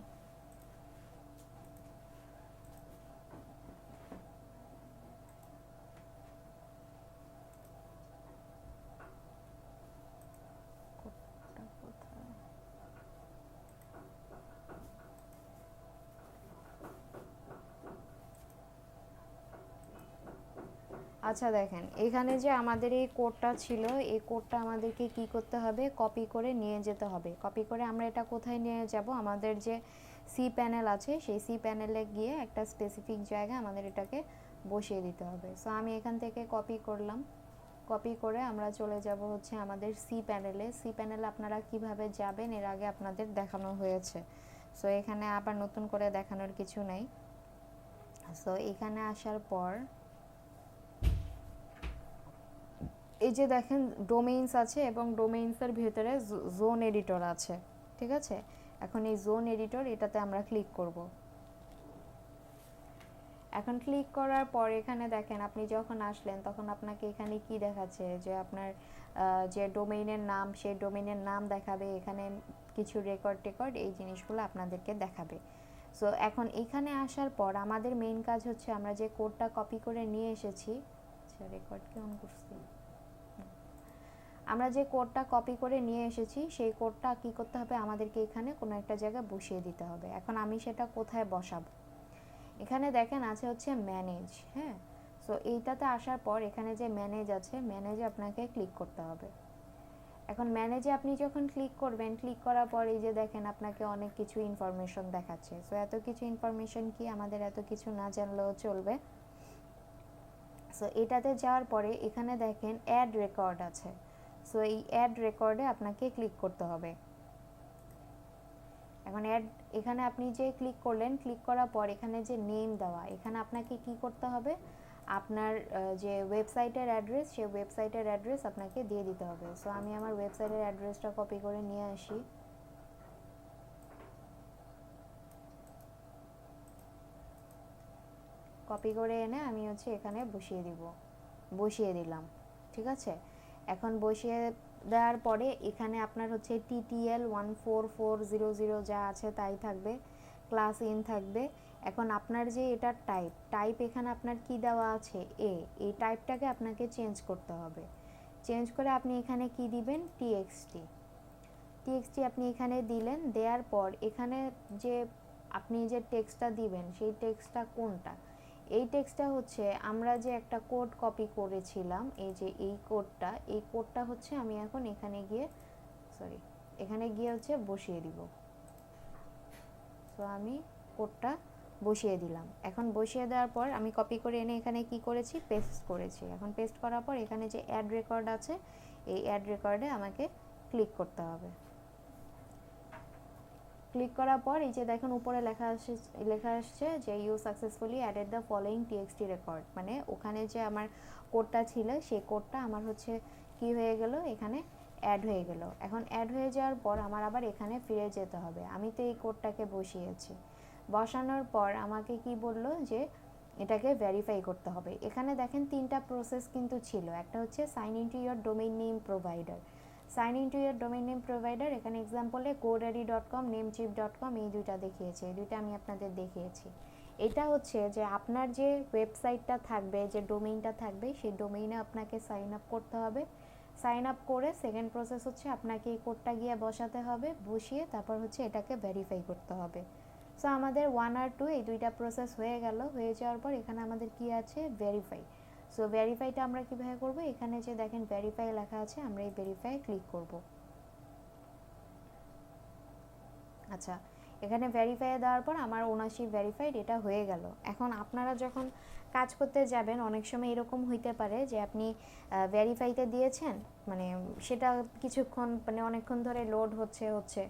কোডটা কোথায়? আচ্ছা দেখেন এখানে যে আমাদের এই কোডটা ছিল, এই কোডটা আমাদেরকে কি করতে হবে, কপি করে নিয়ে যেতে হবে। কপি করে আমরা এটা কোথায় নিয়ে যাব, আমাদের যে সি প্যানেল আছে সেই সি প্যানেলে গিয়ে একটা স্পেসিফিক জায়গায় আমাদের এটাকে বসিয়ে দিতে হবে। সো আমি এখান থেকে কপি করলাম, কপি করে আমরা চলে যাব হচ্ছে আমাদের সি প্যানেলে। সি প্যানেলে আপনারা কিভাবে যাবেন এর আগে আপনাদের দেখানো হয়েছে, সো এখানে আবার নতুন করে দেখানোর কিছু নেই। সো এখানে আসার পর এই যে দেখেন ডোমেইনস আছে এবং ডোমেইনসের ভিতরে জোন এডিটর আছে, ঠিক আছে? এখন এই জোন এডিটর এটাতে আমরা ক্লিক করব। এখন ক্লিক করার পর এখানে দেখেন আপনি যখন আসলেন তখন আপনাকে এখানে কি দেখাচ্ছে যে আপনার যে ডোমেইনের নাম সেই ডোমেইনের নাম দেখাবে, এখানে কিছু রেকর্ড টেকর্ড এই জিনিসগুলো আপনাদেরকে দেখাবে। সো এখন এখানে আসার পর আমাদের মেইন কাজ হচ্ছে আমরা যে কোডটা কপি করে নিয়ে এসেছি, আচ্ছা রেকর্ড কি অন করছি, আমরা যে কোডটা কপি করে নিয়ে এসেছি সেই কোডটা কি করতে হবে, আমাদেরকে এখানে কোনো একটা জায়গায় বসিয়ে দিতে হবে। এখন আমি সেটা কোথায় বসাবো, এখানে দেখেন আছে হচ্ছে ম্যানেজ, হ্যাঁ। সো এইটাতে আসার পর এখানে যে ম্যানেজ আছে ম্যানেজে আপনাকে ক্লিক করতে হবে। এখন ম্যানেজে আপনি যখন ক্লিক করবেন, ক্লিক করার পর এই যে দেখেন আপনাকে অনেক কিছু ইনফরমেশন দেখাচ্ছে। সো এত কিছু ইনফরমেশন কি, আমাদের এত কিছু না জানলেও চলবে। সো এটাতে যাওয়ার পরে এখানে দেখেন অ্যাড রেকর্ড আছে। সো এই অ্যাড রেকর্ডে আপনাকে ক্লিক করতে হবে। এখন এখানে আপনি যে ক্লিক করলেন, ক্লিক করার পর এখানে যে নেম দেওয়া, এখানে আপনাকে কি করতে হবে, আপনার যে ওয়েবসাইটের অ্যাড্রেস, সেই ওয়েবসাইটের অ্যাড্রেস আপনাকে দিয়ে দিতে হবে। সো আমি আমার ওয়েবসাইটের অ্যাড্রেসটা কপি করে নিয়ে আসি। কপি করে এনে আমি হচ্ছে এখানে বসিয়ে দিলাম। ঠিক আছে, এখন বসিয়ে দেওয়ার পরে এখানে আপনার হচ্ছে TTL 14400 যা আছে তাই থাকবে, ক্লাস ইন থাকবে। এখন আপনার যে এটা টাইপ এখানে আপনার কি দেওয়া আছে এই টাইপটাকে আপনাকে চেঞ্জ করতে হবে। চেঞ্জ করে আপনি এখানে কি দিবেন, TXT আপনি এখানে দিলেন। দেওয়ার পর এখানে যে আপনি যে টেক্সটটা দিবেন সেই টেক্সটটা কোনটা, এই টেক্সটটা হচ্ছে আমরা যে একটা কোড কপি করেছিলাম, এই যে এই কোডটা হচ্ছে আমি এখন এখানে গিয়ে হচ্ছে বসিয়ে দিব। সো আমি কোডটা বসিয়ে দিলাম। এখন বসিয়ে দেওয়ার পর আমি কপি করে এনে এখানে কি করেছি, পেস্ট করেছি। এখন পেস্ট করার পর এখানে যে অ্যাড রেকর্ড আছে, এই অ্যাড রেকর্ডে আমাকে ক্লিক করতে হবে। ক্লিক করার পর এই যে দেখেন উপরে লেখা আসছে যে you successfully added the following TXT record, মানে ওখানে যে আমার কোডটা ছিল সেই কোডটা আমার হচ্ছে কি হয়ে গেল, এখানে অ্যাড হয়ে গেল। এখন অ্যাড হয়ে যাওয়ার পর আমার আবার এখানে ফিরে যেতে হবে। আমি তো এই কোডটাকে বসিয়েছি, বসানোর পর আমাকে কি বললো যে এটাকে ভেরিফাই করতে হবে। এখানে দেখেন 3টা প্রসেস কিন্তু ছিল। একটা হচ্ছে sign in to your domain name provider, sign in to your domain name provider, এখানে এক্সাম্পলে godaddy.com, namecheap.com এই দুইটা দেখিয়েছে, এই দুইটা আমি আপনাদের দেখিয়েছি। এটা হচ্ছে যে আপনার যে ওয়েবসাইটটা থাকবে, যে ডোমেইনটা থাকবে, সেই ডোমেইনে আপনাকে সাইন আপ করতে হবে। সাইন আপ করে সেকেন্ড প্রসেস হচ্ছে আপনাকে এই কোডটা গিয়ে বসাতে হবে, বসিয়ে তারপর হচ্ছে এটাকে ভেরিফাই করতে হবে। সো আমাদের 1 আর 2 এই দুইটা প্রসেস হয়ে গেল। হয়ে যাওয়ার পর এখানে আমাদের কি আছে, ভেরিফাই। সো ভেরিফাইটা আমরা কিভাবে করব, এখানে যে দেখেন ভেরিফাই লেখা আছে, আমরা এই ভেরিফাই ক্লিক করব। আচ্ছা, এখানে ভেরিফাই দেওয়ার পর আমার ওনারশিপ ভেরিফাইড, এটা হয়ে গেল। এখন আপনারা যখন কাজ করতে যাবেন অনেক সময় এরকম হইতে পারে যে আপনি ভেরিফাইতে দিয়েছেন, মানে সেটা কিছুক্ষণ মানে অনেকক্ষণ ধরে লোড হচ্ছে।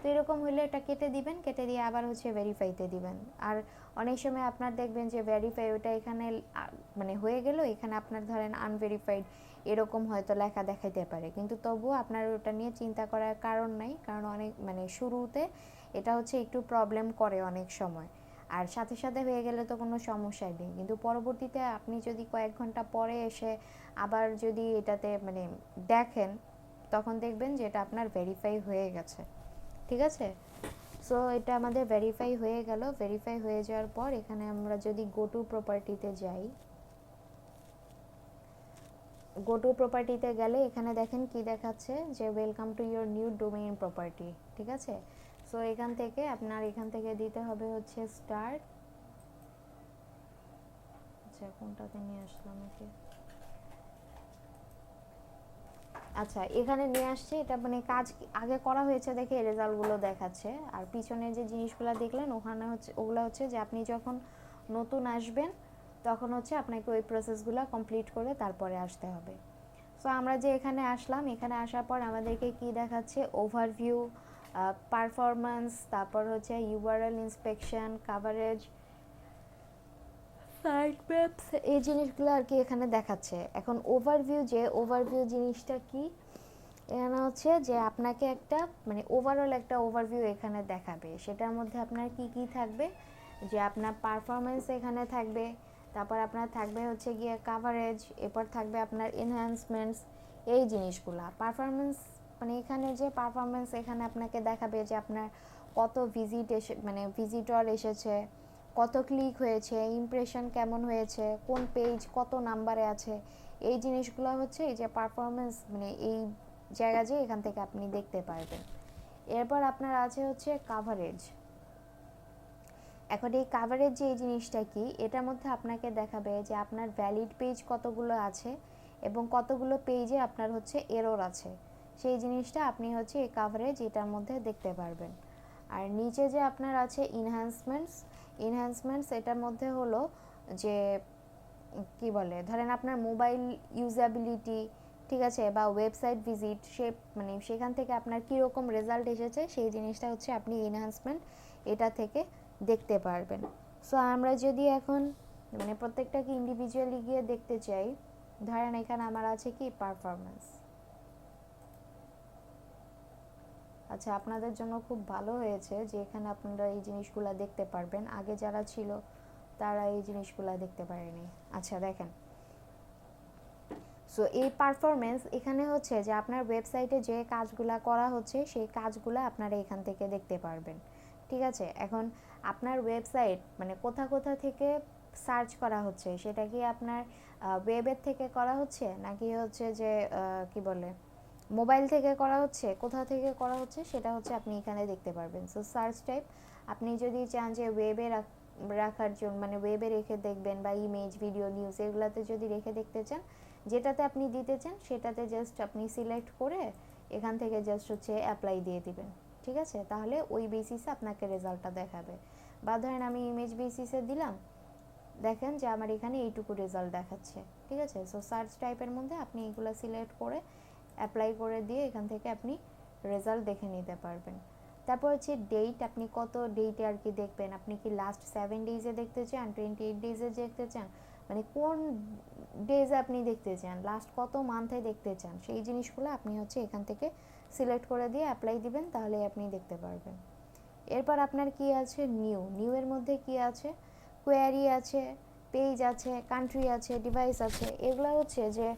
তো এরকম হলে এটা কেটে দিবেন, কেটে দিয়ে আবার হচ্ছে ভেরিফাইতে দিবেন। আর অনেক সময় আপনার দেখবেন যে ভেরিফাই ওটা এখানে মানে হয়ে গেল, এখানে আপনার ধরেন আনভেরিফাইড এরকম হয়তো লেখা দেখাইতে পারে, কিন্তু তবুও আপনার ওটা নিয়ে চিন্তা করার কারণ নাই। কারণ অনেক মানে শুরুতে এটা হচ্ছে একটু প্রবলেম করে অনেক সময়, আর সাথে সাথে হয়ে গেলে তো কোনো সমস্যাই নেই। কিন্তু পরবর্তীতে আপনি যদি কয়েক ঘন্টা পরে এসে আবার যদি এটাতে মানে দেখেন, তখন দেখবেন যে এটা আপনার ভেরিফাই হয়ে গেছে। ঠিক আছে, সো এটা আমাদের ভেরিফাই হয়ে গেল। ভেরিফাই হয়ে যাওয়ার পর এখানে আমরা যদি গো টু প্রপার্টিতে যাই, গো টু প্রপার্টিতে গেলে এখানে দেখেন কি দেখাচ্ছে যে welcome to your new domain property. ঠিক আছে, সো এখান থেকে দিতে হবে হচ্ছে স্টার্ট। আচ্ছা, কোনটাতে নিয়ে আসলাম ওকে, আচ্ছা এখানে নিয়ে আসছে। এটা মানে কাজ আগে করা হয়েছে দেখে রেজাল্টগুলো দেখাচ্ছে, আর পিছনে যে জিনিসগুলো দেখলেন ওগুলো হচ্ছে যে আপনি যখন নতুন আসবেন তখন হচ্ছে আপনাকে ওই প্রসেসগুলো কমপ্লিট করে তারপরে আসতে হবে। সো আমরা যে এখানে আসলাম, এখানে আসার পর আমাদেরকে কি দেখাচ্ছে, ওভারভিউ, পারফরম্যান্স, তারপর হচ্ছে URL inspection, coverage, sitemaps, এই জিনিসগুলো আর কি এখানে দেখাচ্ছে। এখন ওভারভিউ জিনিসটা কি, এখানে হচ্ছে যে আপনাকে একটা মানে ওভারঅল একটা ওভারভিউ এখানে দেখাবে। সেটার মধ্যে আপনার কি কি থাকবে, যে আপনার পারফরমেন্স এখানে থাকবে, তারপর আপনার থাকবে হচ্ছে গিয়ে কাভারেজ, এরপর থাকবে আপনার এনহ্যান্সমেন্টস, এই জিনিসগুলা। পারফরমেন্স মানে এখানে যে পারফরমেন্স এখানে আপনাকে দেখাবে যে আপনার কত ভিজিটর এসেছে, কত ক্লিক হয়েছে, ইমপ্রেশন কেমন হয়েছে, কোন পেজ কত নাম্বারে আছে, এই জিনিসগুলো হচ্ছে এই যে পারফরমেন্স মানে এই জায়গা যে এখান থেকে আপনি দেখতে পারবেন। এরপর আপনার আছে হচ্ছে কাভারেজ। এখন এই কাভারেজ যে এই জিনিসটা কি, এটার মধ্যে আপনাকে দেখাবে যে আপনার ভ্যালিড পেজ কতগুলো আছে এবং কতগুলো পেজে আপনার হচ্ছে এরর আছে। সেই জিনিসটা আপনি হচ্ছে এই কাভারেজ এটার মধ্যে দেখতে পারবেন। আর নিচে যে আপনার আছে ইনহ্যান্সমেন্টস এটার মধ্যে হলো যে কি বলে, ধরেন আপনার মোবাইল ইউজাবিলিটি, ঠিক আছে, বা ওয়েবসাইট ভিজিট, সে মানে সেখান থেকে আপনার কীরকম রেজাল্ট এসেছে সেই জিনিসটা হচ্ছে আপনি এনহান্সমেন্ট এটা থেকে দেখতে পারবেন। সো আমরা যদি এখন মানে প্রত্যেকটাকে ইন্ডিভিজুয়ালি গিয়ে দেখতে চাই, ধরেন এখানে আমার আছে কি পারফরমেন্স। আচ্ছা, আপনাদের জন্য খুব ভালো হয়েছে যে এখানে আপনারা এই জিনিসগুলো দেখতে পারবেন, আগে যারা ছিল তারা এই জিনিসগুলো দেখতে পারেনি। আচ্ছা দেখেন, সো এই পারফরমেন্স এখানে হচ্ছে যে আপনার ওয়েবসাইটে যে কাজগুলো করা হচ্ছে সেই কাজগুলো আপনারা এখান থেকে দেখতে পারবেন, ঠিক আছে। এখন আপনার ওয়েবসাইট মানে কোথা কোথা থেকে সার্চ করা হচ্ছে, সেটা কি আপনার ওয়েবের থেকে করা হচ্ছে নাকি হচ্ছে যে কি বলে মোবাইল থেকে করা হচ্ছে, কোথা থেকে করা হচ্ছে সেটা হচ্ছে আপনি এখানে দেখতে পারবেন। সো সার্চ টাইপ আপনি যদি চান যে ওয়েবে রাখার জন্য মানে ওয়েবে রেখে দেখবেন, বা ইমেজ, ভিডিও, নিউজ এগুলাতে যদি রেখে দেখতে চান, যেটাতে আপনি দিতে চান সেটাতে জাস্ট আপনি সিলেক্ট করে এখান থেকে জাস্ট হচ্ছে অ্যাপ্লাই দিয়ে দিবেন, ঠিক আছে। তাহলে ওই বেসিসে আপনাকে রেজাল্টটা দেখাবে। বা ধরেন আমি ইমেজ বেসিসে দিলাম, দেখেন যে আমার এখানে এইটুকু রেজাল্ট দেখাচ্ছে, ঠিক আছে। সো সার্চ টাইপের মধ্যে আপনি এগুলো সিলেক্ট করে অ্যাপ্লাই করে দিয়ে এখান থেকে আপনি রেজাল্ট দেখে নিতে পারবেন। তারপর হচ্ছে ডেট, আপনি কত ডেটে আর কি দেখবেন, আপনি কি লাস্ট 7 ডেজে দেখতে চান, 28 ডেজে দেখতে চান, মানে কোন ডেজে আপনি দেখতে চান, লাস্ট কত মান্থে দেখতে চান, সেই জিনিসগুলো আপনি হচ্ছে এখান থেকে সিলেক্ট করে দিয়ে অ্যাপ্লাই দিবেন, তাহলে আপনি দেখতে পারবেন। এরপর আপনার কি আছে, নিউ এর মধ্যে কি আছে, কোয়ারি আছে, পেজ আছে, কান্ট্রি আছে, ডিভাইস আছে। এগুলো হচ্ছে যে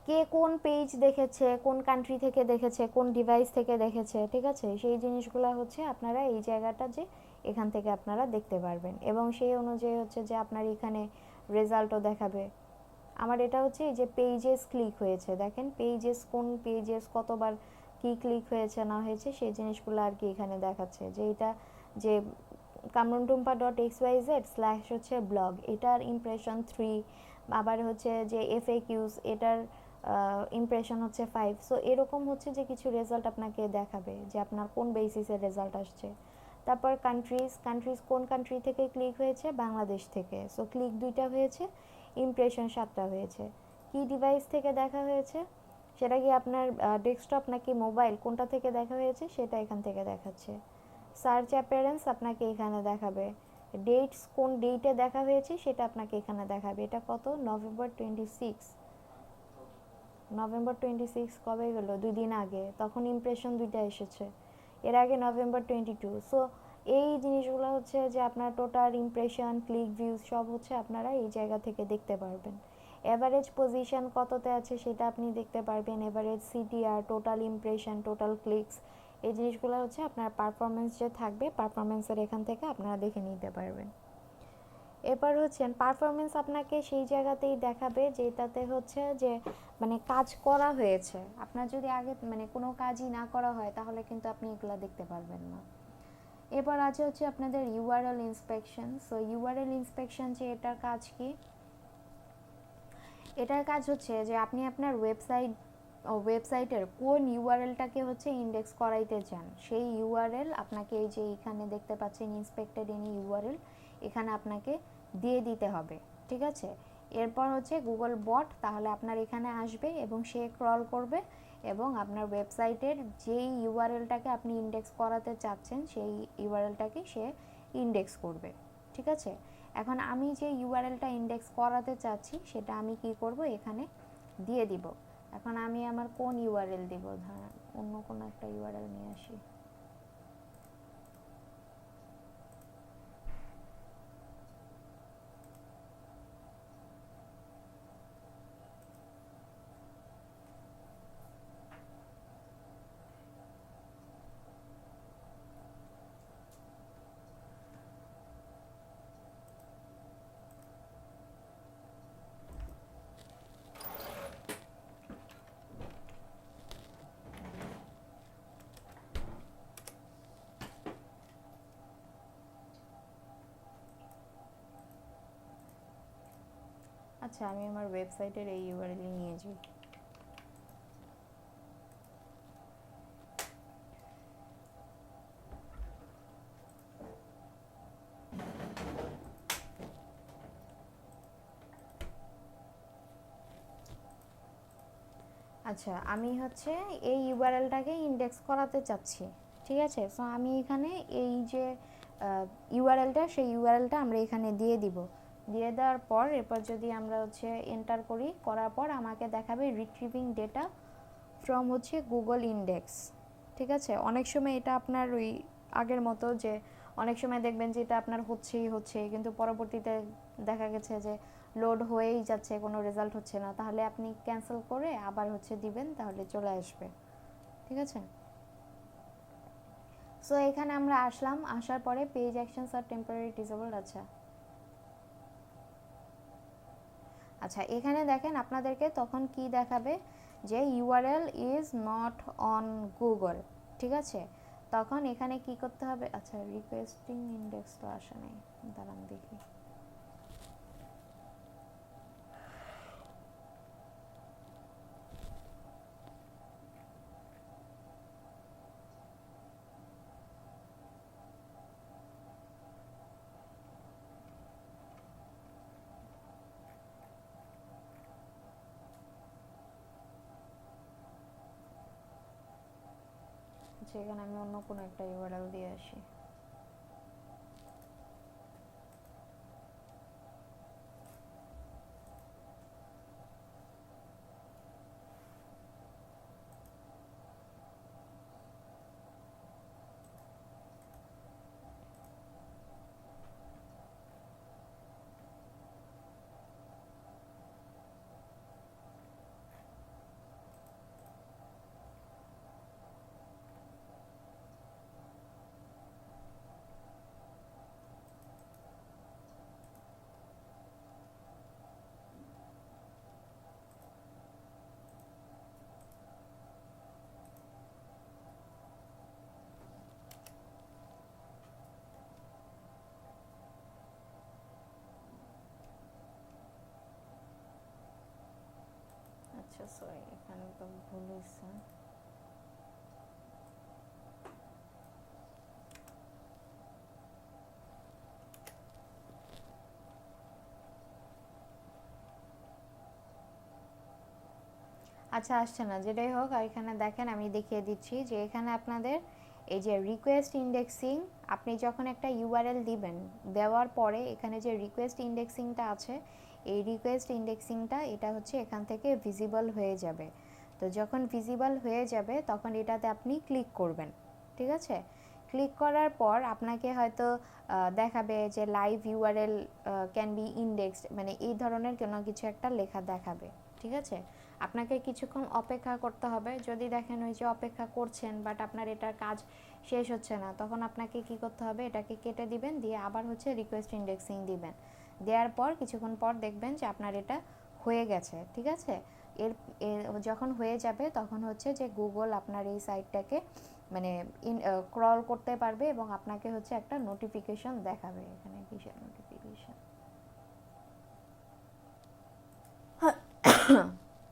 কে কোন পেজ দেখেছে, কোন কান্ট্রি থেকে দেখেছে, কোন ডিভাইস থেকে দেখেছে, ঠিক আছে। সেই জিনিসগুলো হচ্ছে আপনারা এই জায়গাটা যে এখান থেকে আপনারা দেখতে পারবেন, এবং সেই অনুযায়ী হচ্ছে যে আপনার এখানে রেজাল্টও দেখাবে। আমার এটা হচ্ছে এই যে পেজেস ক্লিক হয়েছে, দেখেন পেজেস কোন পেজেস কতবার কি ক্লিক হয়েছে না হয়েছে সেই জিনিসগুলো আর কি এখানে দেখাচ্ছে। যে এটা যে kamrantumpa.xyz/ হচ্ছে ব্লগ, এটার ইমপ্রেশন 3, আবার হচ্ছে যে FAQs এটার ইমপ্রেশন হচ্ছে 5। সো এরকম হচ্ছে যে কিছু রেজাল্ট আপনাকে দেখাবে যে আপনার কোন বেসিসের রেজাল্ট আসছে। তারপর কান্ট্রিজ কোন কান্ট্রি থেকে ক্লিক হয়েছে, বাংলাদেশ থেকে, সো ক্লিক 2টা হয়েছে, ইমপ্রেশন 7টা হয়েছে। কি ডিভাইস থেকে দেখা হয়েছে, সেটা কি আপনার ডেস্কটপ নাকি মোবাইল, কোনটা থেকে দেখা হয়েছে সেটা এখান থেকে দেখাচ্ছে। সার্চ অ্যাপিয়ারেন্স আপনাকে এখানে দেখাবে, ডেটস কোন ডেটে দেখা হয়েছে সেটা আপনাকে এখানে দেখাবে। এটা কত, নভেম্বর 26 কবে গেল, 2 দিন আগে, তখন ইমপ্রেশন 2টা এসেছে। এর আগে নভেম্বর 22। সো এই জিনিসগুলো হচ্ছে যে আপনার টোটাল ইমপ্রেশন, ক্লিক, ভিউজ সব হচ্ছে আপনারা এই জায়গা থেকে দেখতে পারবেন। এভারেজ পজিশন কততে আছে সেটা আপনি দেখতে পারবেন, average CTR, total impression, total clicks, এই জিনিসগুলো হচ্ছে আপনার পারফরমেন্স যে থাকবে পারফরমেন্সের এখান থেকে আপনারা দেখে নিতে পারবেন। এবার হচ্ছে পারফরমেন্স আপনাকে সেই জায়গাতেই দেখাবে যেটাতে হচ্ছে যে মানে কাজ করা হয়েছে। আপনার যদি আগে মানে কোনো কাজই না করা হয় তাহলে কিন্তু আপনি এগুলো দেখতে পারবেন না। এবার আছে হচ্ছে আপনাদের URL inspection. So URL inspection যে এটার কাজ কি, এটার কাজ হচ্ছে যে আপনি আপনার ওয়েবসাইটের কোন ইউআরএলটাকে হচ্ছে ইন্ডেক্স করাইতে চান, সেই ইউআরএল আপনাকে এই যে এখানে দেখতে পাচ্ছেন ইন্সপেক্টেড এনি ইউআরএল, এখানে আপনাকে দিয়ে দিতে হবে, ঠিক আছে। এরপর হচ্ছে গুগল বট তাহলে আপনার এখানে আসবে এবং সে ক্রল করবে এবং আপনার ওয়েবসাইটের যেই ইউআরএলটাকে আপনি ইন্ডেক্স করাতে চাচ্ছেন সেই ইউআরএলটাকে সে ইন্ডেক্স করবে, ঠিক আছে। এখন আমি যে ইউআরএলটা ইন্ডেক্স করাতে চাচ্ছি সেটা আমি কি করব, এখানে দিয়ে দিব। এখন আমি আমার কোন ইউআরএল দিব, ধরেন অন্য কোনো একটা ইউআরএল নিয়ে আসি। আচ্ছা, আমি আমার ওয়েবসাইটের এই ইউআরএল নিয়ে যাই। আচ্ছা, আমি হচ্ছে এই ইউআরএলটাকে ইন্ডেক্স করাতে চাচ্ছি, ঠিক আছে। সো আমি এখানে এই যে ইউআরএলটা, সেই ইউআরএলটা আমরা এখানে দিয়ে দিব। দিয়ে দেওয়ার পর এরপর যদি আমরা হচ্ছে এন্টার করি, করার পর আমাকে দেখাবে রিট্রিভিং ডেটা ফ্রম হচ্ছে গুগল ইন্ডেক্স, ঠিক আছে। অনেক সময় এটা আপনার ওই আগের মতো যে অনেক সময় দেখবেন যে এটা আপনার হচ্ছে, কিন্তু পরবর্তীতে দেখা গেছে যে লোড হয়েই যাচ্ছে, কোনো রেজাল্ট হচ্ছে না, তাহলে আপনি ক্যান্সেল করে আবার হচ্ছে দিবেন, তাহলে চলে আসবে, ঠিক আছে। সো এখানে আমরা আসলাম, আসার পরে পেজ অ্যাকশনস আর টেম্পোরারি ডিসেবলড। আচ্ছা আচ্ছা, এখানে দেখেন আপনাদেরকে তখন কি দেখাবে যে URL is not on Google, ঠিক আছে। তখন এখানে কি করতে হবে, আচ্ছা রিকোয়েস্টিং ইন্ডেক্স তো আসে নাই, দাঁড়ান দেখি। আচ্ছা, এখানে আমি অন্য কোনো একটা ইউআরএল দিয়ে আসি। আচ্ছা সরি, এখানে তো ভুল হয়েছে। আচ্ছা আসছে না, যেটাই হোক। আর এখানে দেখেন আমি দেখিয়ে দিচ্ছি যে এখানে আপনাদের এই যে রিকোয়েস্ট ইন্ডেক্সিং, আপনি যখন একটা ইউআরএল দিবেন, দেওয়ার পরে এখানে যে রিকোয়েস্ট ইন্ডেক্সিংটা আছে, এই রিকোয়েস্ট ইন্ডেক্সিংটা এটা হচ্ছে এখান থেকে ভিজিবল হয়ে যাবে। তো যখন ভিজিবল হয়ে যাবে তখন এটাতে আপনি ক্লিক করবেন, ঠিক আছে। ক্লিক করার পর আপনাকে হয়তো দেখাবে যে live URL can be indexed, মানে এই ধরনের কোনো কিছু একটা লেখা দেখাবে, ঠিক আছে। আপনাকে কিছুক্ষণ অপেক্ষা করতে হবে। যদি দেখেন ওই যে অপেক্ষা করছেন বাট আপনার এটার কাজ শেষ হচ্ছে না, তখন আপনাকে কি করতে হবে, এটাকে কেটে দিবেন, দিয়ে আবার হচ্ছে রিকোয়েস্ট ইন্ডেক্সিং দিবেন। দেওয়ার পর কিছুক্ষণ পর দেখবেন যে আপনার এটা হয়ে গেছে, ঠিক আছে। এর যখন হয়ে যাবে তখন হচ্ছে যে গুগল আপনার এই সাইটটাকে মানে ক্রল করতে পারবে এবং আপনাকে হচ্ছে একটা নোটিফিকেশন দেখাবে। এখানে কিসের নোটিফিকেশন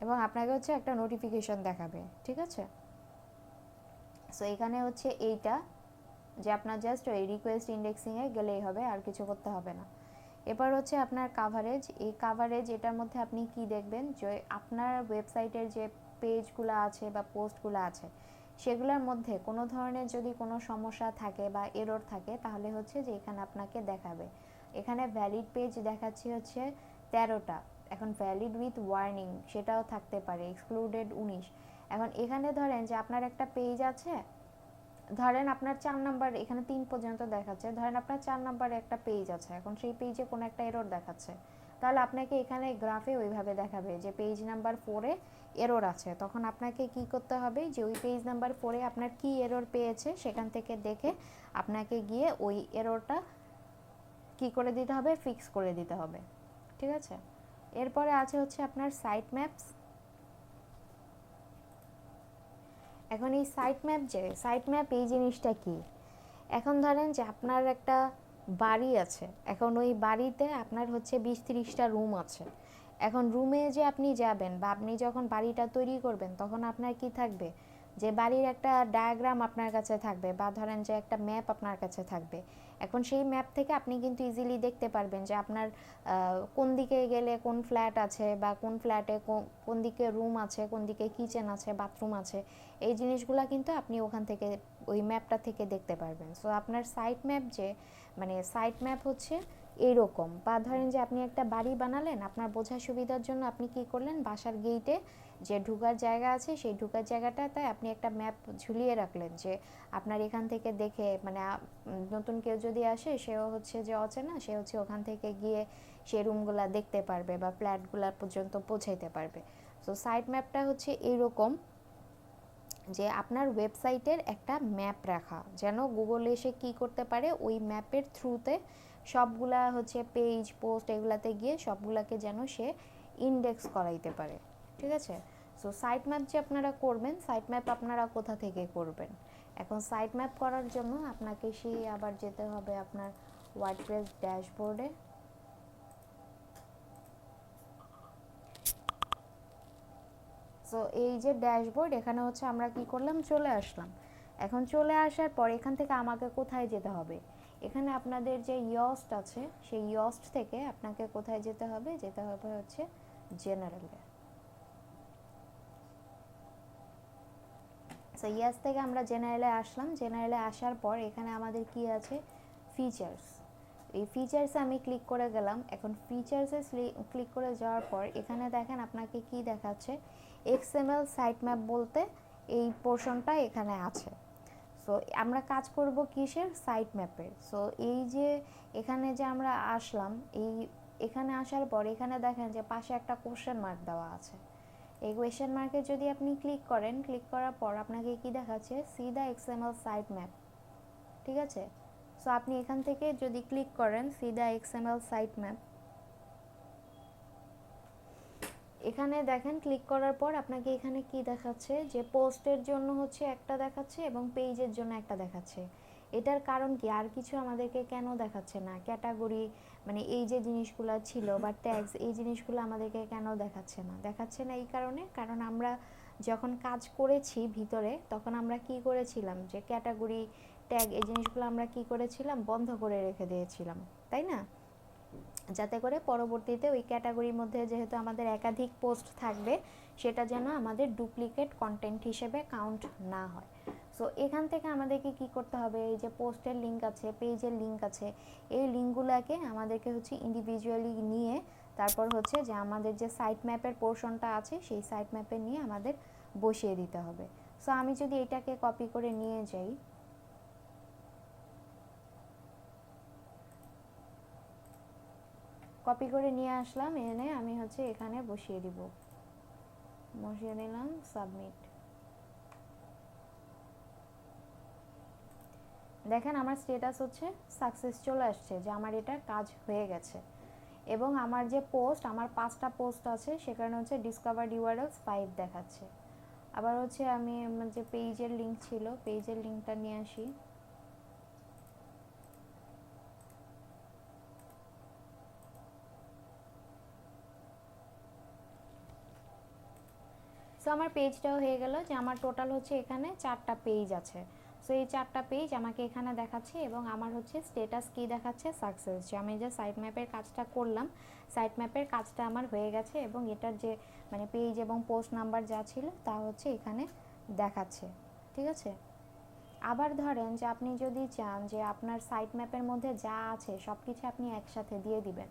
এবং আপনাকে হচ্ছে একটা নোটিফিকেশন দেখাবে, ঠিক আছে। সো এখানে হচ্ছে এইটা যে আপনার জাস্ট ওই রিকোয়েস্ট ইন্ডেক্সিংয়ে গেলেই হবে, আর কিছু করতে হবে না। এবার হচ্ছে আপনার কাভারেজ। এই কাভারেজ এটার মধ্যে আপনি কি দেখবেন যে আপনার ওয়েবসাইটের যে পেজগুলো আছে বা পোস্টগুলো আছে, সেগুলোর মধ্যে কোনো ধরনের যদি কোনো সমস্যা থাকে বা এরর থাকে, তাহলে হচ্ছে যে এখানে আপনাকে দেখাবে। এখানে ভ্যালিড পেজ দেখাচ্ছি হচ্ছে 13টা। এখন ভ্যালিড উইথ ওয়ার্নিং সেটাও থাকতে পারে, এক্সক্লুডেড 19। এখন এখানে ধরেন যে আপনার একটা পেজ আছে, ধরেন আপনার 4 নাম্বার, এখানে 3 পর্যন্ত দেখাচ্ছে, ধরেন আপনার 4 নাম্বারে একটা পেজ আছে, এখন সেই পেজে কোনো একটা এরর দেখাচ্ছে, তাহলে আপনাকে এখানে গ্রাফে ওইভাবে দেখাবে যে পেজ নাম্বার 4-এ এরর আছে। তখন আপনাকে কি করতে হবে, যে ওই পেজ নাম্বার 4-এ আপনার কি এরর পেয়েছে সেখান থেকে দেখে আপনাকে গিয়ে ওই এররটা কি করে দিতে হবে, ফিক্স করে দিতে হবে, ঠিক আছে। এরপরে আছে হচ্ছে আপনার সাইট ম্যাপস। এখন এই সাইট ম্যাপ এই জিনিসটা কি, এখন ধরেন যে আপনার একটা বাড়ি আছে, এখন ওই বাড়িতে আপনার হচ্ছে 20-30টা রুম আছে। এখন রুমে যে আপনি যাবেন বা আপনি যখন বাড়িটা তৈরি করবেন, তখন আপনার কি থাকবে, যে বাড়ির একটা ডায়াগ্রাম আপনার কাছে থাকবে বা ধরেন যে একটা ম্যাপ আপনার কাছে থাকবে, এখন সেই ম্যাপ থেকে আপনি কিন্তু ইজিলি দেখতে পারবেন যে আপনার কোন দিকে গেলে কোন ফ্ল্যাট আছে বা কোন ফ্ল্যাটে কোন দিকে রুম আছে, কোন দিকে কিচেন আছে, বাথরুম আছে, এই জিনিসগুলো কিন্তু আপনি ওখান থেকে ওই ম্যাপটা থেকে দেখতে পারবেন। সো আপনার সাইট ম্যাপ যে মানে সাইট ম্যাপ হচ্ছে এইরকম, বা ধরেন যে আপনি একটা বাড়ি বানালেন, আপনার বোঝার সুবিধার জন্য আপনি কি করলেন, বাসার গেটে যে ঢুকার জায়গা আছে সেই ঢুকার জায়গাটাতে আপনি একটা ম্যাপ ঝুলিয়ে রাখলেন, যে আপনার এখান থেকে দেখে মানে নতুন কেউ যদি আসে সেও হচ্ছে যে অচেনা, সে হচ্ছে ওখান থেকে গিয়ে সেই রুমগুলা দেখতে পারবে বা ফ্ল্যাটগুলা পর্যন্ত পৌঁছাইতে পারবে। সো সাইট ম্যাপটা হচ্ছে এইরকম যে আপনার ওয়েবসাইটের একটা ম্যাপ রাখা, যেন গুগল এসে কি করতে পারে, ওই ম্যাপের থ্রুতে সবগুলা হচ্ছে পেজ পোস্ট এগুলাতে গিয়ে সবগুলাকে যেন সে ইন্ডেক্স করাইতে পারে। ঠিক আছে? সো সাইট ম্যাপ যে আপনারা করবেন, সাইট ম্যাপ আপনারা কোথা থেকে করবেন? এখন সাইট ম্যাপ করার জন্য আপনাকে সেই আবার যেতে হবে আপনার ওয়ার্ডপ্রেস ড্যাশবোর্ডে। সো এই যে ড্যাশবোর্ড, এখানে হচ্ছে আমরা কি করলাম, চলে আসলাম। এখন চলে আসার পর এখান থেকে আমাকে কোথায় যেতে হবে, এখানে আপনাদের যে ইয়স্ট আছে সেই ইয়স্ট থেকে আপনাকে কোথায় যেতে হবে, যেতে হবে হচ্ছে জেনারেলে। সো ইয়াস থেকে আমরা জেনারেলে আসলাম, জেনারেলে আসার পর এখানে আমাদের কি আছে, ফিচার্স। এই ফিচার্সে আমি ক্লিক করে গেলাম। এখন ফিচার্সে ক্লিক করে যাওয়ার পর এখানে দেখেন আপনাকে কি দেখাচ্ছে, এক্সএমএল সাইট ম্যাপ বলতে এই পোর্শনটা এখানে আছে। সো আমরা কাজ করব কিসের, সাইট ম্যাপের। সো এই যে এখানে যে আমরা আসলাম, এই এখানে আসার পর এখানে দেখেন যে পাশে একটা কোশ্চেন মার্ক দেওয়া আছে। এই কোয়েশ্চেন মার্কে যদি আপনি ক্লিক করেন, ক্লিক করার পর আপনাকে কি দেখাচ্ছে, see the XML sitemap. ঠিক আছে? সো আপনি এখান থেকে যদি ক্লিক করেন see the XML sitemap, এখানে দেখেন ক্লিক করার পর আপনাকে এখানে কি দেখাচ্ছে, যে পোস্টের জন্য হচ্ছে একটা দেখাচ্ছে এবং পেজের জন্য একটা দেখাচ্ছে। এটার কারণ কি, আর কিছু আমাদেরকে কেন দেখাচ্ছে না, ক্যাটাগরি মানে এই যে জিনিসগুলো ছিল বা ট্যাগস, এই জিনিসগুলো আমাদেরকে কেন দেখাচ্ছে না, দেখাচ্ছে না এই কারণে, কারণ আমরা যখন কাজ করেছি ভিতরে তখন আমরা কি করেছিলাম, যে ক্যাটাগরি ট্যাগ এই জিনিসগুলো আমরা কি করেছিলাম, বন্ধ করে রেখে দিয়েছিলাম, তাই না? যাতে করে পরবর্তীতে ওই ক্যাটাগরির মধ্যে যেহেতু আমাদের একাধিক পোস্ট থাকবে, সেটা যেন আমাদের ডুপ্লিকেট কন্টেন্ট হিসেবে কাউন্ট না হয়। সো এখান থেকে আমাদেরকে কি করতে হবে, এই যে পোস্টের লিঙ্ক আছে, পেজের লিঙ্ক আছে, এই লিঙ্কগুলোকে আমাদেরকে হচ্ছে ইন্ডিভিজুয়ালি নিয়ে তারপর হচ্ছে যে আমাদের যে সাইট ম্যাপের পোর্শনটা আছে সেই সাইট ম্যাপে নিয়ে আমাদের বসিয়ে দিতে হবে। সো আমি যদি এটাকে কপি করে নিয়ে যাই, কপি করে নিয়ে আসলাম, এনে আমি হচ্ছে এখানে বসিয়ে দিব, বসিয়ে দিলাম, সাবমিট। দেখেন আমার স্ট্যাটাস হচ্ছে সাকসেস চলে আসছে, যে আমার এটা কাজ হয়ে গেছে। এবং আমার যে পোস্ট, আমার 5টা পোস্ট আছে, সেখানে হচ্ছে ডিসকভার্ড ইউআরএলস 5 দেখাচ্ছে। আবার হচ্ছে আমি যে পেজের লিঙ্ক ছিল, পেজের লিঙ্কটা নিয়ে আসি। সো আমার পেজটাও হয়ে গেল, যে আমার টোটাল হচ্ছে এখানে 4টা পেজ আছে। সো এই 4টা পেজ আমাকে এখানে দেখাচ্ছে এবং আমার হচ্ছে স্ট্যাটাস কি দেখাচ্ছে, সাকসেস, যে আমি যে সাইট ম্যাপের কাজটা করলাম, সাইট ম্যাপের কাজটা আমার হয়ে গেছে এবং এটার যে মানে পেজ এবং পোস্ট নাম্বার যা ছিল তা হচ্ছে এখানে দেখাচ্ছে। ঠিক আছে? আবার ধরেন যে আপনি যদি চান যে আপনার সাইট ম্যাপের মধ্যে যা আছে সব কিছু আপনি একসাথে দিয়ে দিবেন,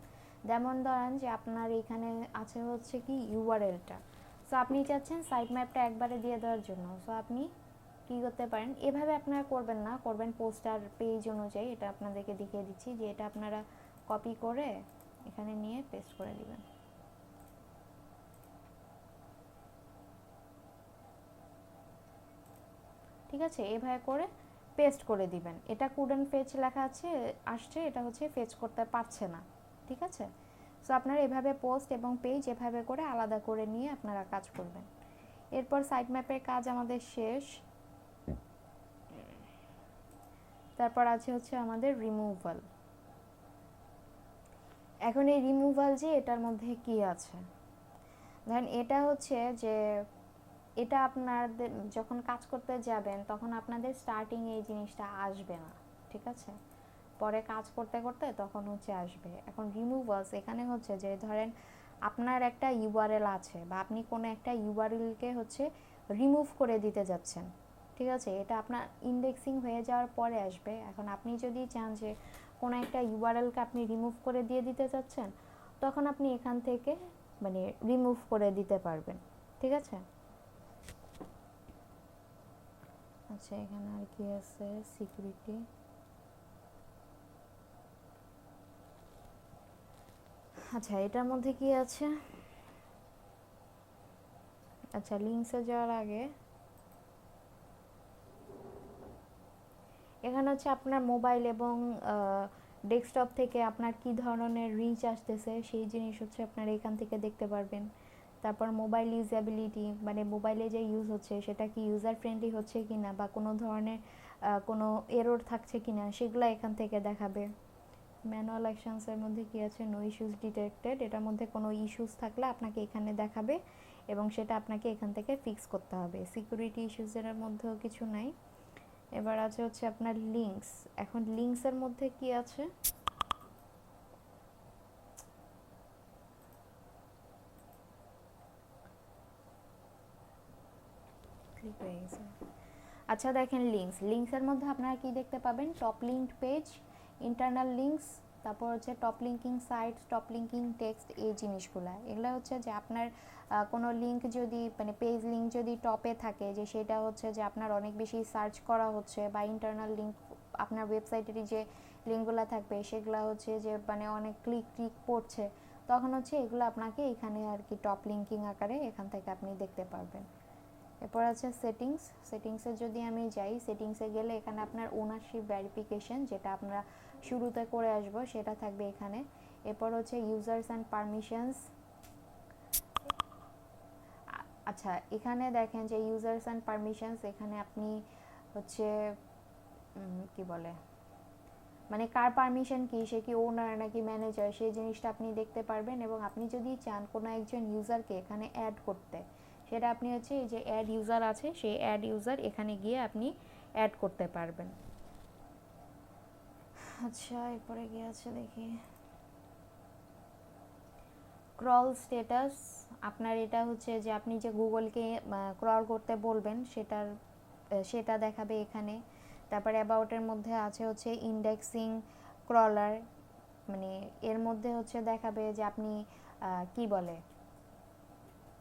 যেমন ধরেন যে আপনার এখানে আছে হচ্ছে কি ইউআরএলটা, সো আপনি চাচ্ছেন সাইট ম্যাপটা একবারে দিয়ে দেওয়ার জন্য। সো আপনি কি করতে পারেন, এভাবে আপনারা করবেন না, করবেন পোস্টার পেজ অনুযায়ী। এটা আপনাদেরকে দেখিয়ে দিচ্ছি যে এটা আপনারা কপি করে এখানে নিয়ে পেস্ট করে দিবেন। ঠিক আছে? এভাবে করে পেস্ট করে দিবেন। এটা কুডেন্ট ফেচ লেখা আছে আসছে, এটা হচ্ছে ফেচ করতে পারছে না। ঠিক আছে? সো আপনারা এভাবে পোস্ট এবং পেজ এভাবে করে আলাদা করে নিয়ে আপনারা কাজ করবেন। এরপর সাইট ম্যাপের কাজ আমাদের শেষ। তারপর আছে হচ্ছে আমাদের রিমুভাল। এখন এই রিমুভাল যে এটার মধ্যে কি আছে, ধরেন এটা হচ্ছে যে এটা আপনাদের যখন কাজ করতে যাবেন তখন আপনাদের স্টার্টিং এই জিনিসটা আসবে না, ঠিক আছে? পরে কাজ করতে করতে তখন হচ্ছে আসবে। এখন রিমুভালস এখানে হচ্ছে যে ধরেন আপনার একটা ইউআরএল আছে বা আপনি কোনো একটা ইউআরএলকে হচ্ছে রিমুভ করে দিতে যাচ্ছেন, ঠিক আছে? এটা আপনার ইন্ডেক্সিং হয়ে যাওয়ার পরে আসবে। এখন আপনি যদি চান যে কোনো একটা ইউআরএলকে আপনি রিমুভ করে দিয়ে দিতে চাচ্ছেন, তখন আপনি এখান থেকে মানে রিমুভ করে দিতে পারবেন, ঠিক আছে? আচ্ছা, এখানে আর কি আছে? সিকিউরিটি। আচ্ছা, এটার মধ্যে কি আছে? আচ্ছা, লিঙ্কসে যাওয়ার আগে এখানে হচ্ছে আপনার মোবাইল এবং ডেস্কটপ থেকে আপনার কি ধরনের রিচ আসতেছে সেই জিনিস হচ্ছে আপনারা এখান থেকে দেখতে পারবেন। তারপর মোবাইল ইউজেবিলিটি, মানে মোবাইলে যে ইউজ হচ্ছে সেটা কি ইউজার ফ্রেন্ডলি হচ্ছে কিনা বা কোনো ধরনের কোনো এরর থাকছে কিনা সেগুলো এখান থেকে দেখাবে। ম্যানুয়াল অ্যাকশনসের মধ্যে কি আছে? নো ইস্যুস ডিটেক্টেড, এটার মধ্যে কোনো ইস্যুস থাকলে আপনাকে এখানে দেখাবে এবং সেটা আপনাকে এখান থেকে ফিক্স করতে হবে। সিকিউরিটি ইস্যুসের মধ্যেও কিছু নাই। এবার আছে হচ্ছে আপনার লিঙ্কস। এখন লিঙ্কসের মধ্যে কি আছে? ক্লিক হয়ে গেছে। আচ্ছা দেখেন, লিঙ্কসের মধ্যে আপনারা কি দেখতে পাবেন? Top linked page, internal links, তারপর হচ্ছে top linking site, top linking text, এই জিনিসগুলা। এগুলো হচ্ছে যে আপনার কোনো লিঙ্ক যদি মানে পেজ লিঙ্ক যদি টপে থাকে, যে সেটা হচ্ছে যে আপনার অনেক বেশি সার্চ করা হচ্ছে, বা ইন্টারনাল লিঙ্ক আপনার ওয়েবসাইটের যে লিঙ্কগুলো থাকবে সেগুলো হচ্ছে যে মানে অনেক ক্লিক ক্লিক পড়ছে, তখন হচ্ছে এগুলো আপনাকে এখানে আর কি টপ লিঙ্কিং আকারে এখান থেকে আপনি দেখতে পারবেন। এরপর আছে সেটিংসে যদি আমি যাই, সেটিংসে গেলে এখানে আপনার ওনারশিপ ভেরিফিকেশন, যেটা আমরা শুরুতে করে আসব, সেটা থাকবে এখানে। এরপর হচ্ছে ইউজার্স অ্যান্ড পারমিশনস। আচ্ছা, এখানে দেখেন যে ইউজার্স অ্যান্ড পারমিশনস, এখানে আপনি হচ্ছে কি বলে মানে কার পারমিশন কি, সে কি ওনার নাকি ম্যানেজার, সেই জিনিসটা আপনি দেখতে পারবেন। এবং আপনি যদি চান কোনো একজন ইউজারকে এখানে অ্যাড করতে, সেটা আপনি হচ্ছে এই যে অ্যাড ইউজার আছে, সেই অ্যাড ইউজার এখানে গিয়ে আপনি অ্যাড করতে পারবেন। আচ্ছা, এরপরে কি আছে দেখি। ক্রল স্ট্যাটাস, আপনার এটা হচ্ছে যে আপনি যে গুগলকে ক্রল করতে বলবেন সেটা দেখাবে এখানে। তারপরে অ্যাবাউটের মধ্যে আছে হচ্ছে ইন্ডেক্সিং ক্রলার, মানে এর মধ্যে হচ্ছে দেখাবে যে আপনি কি বলে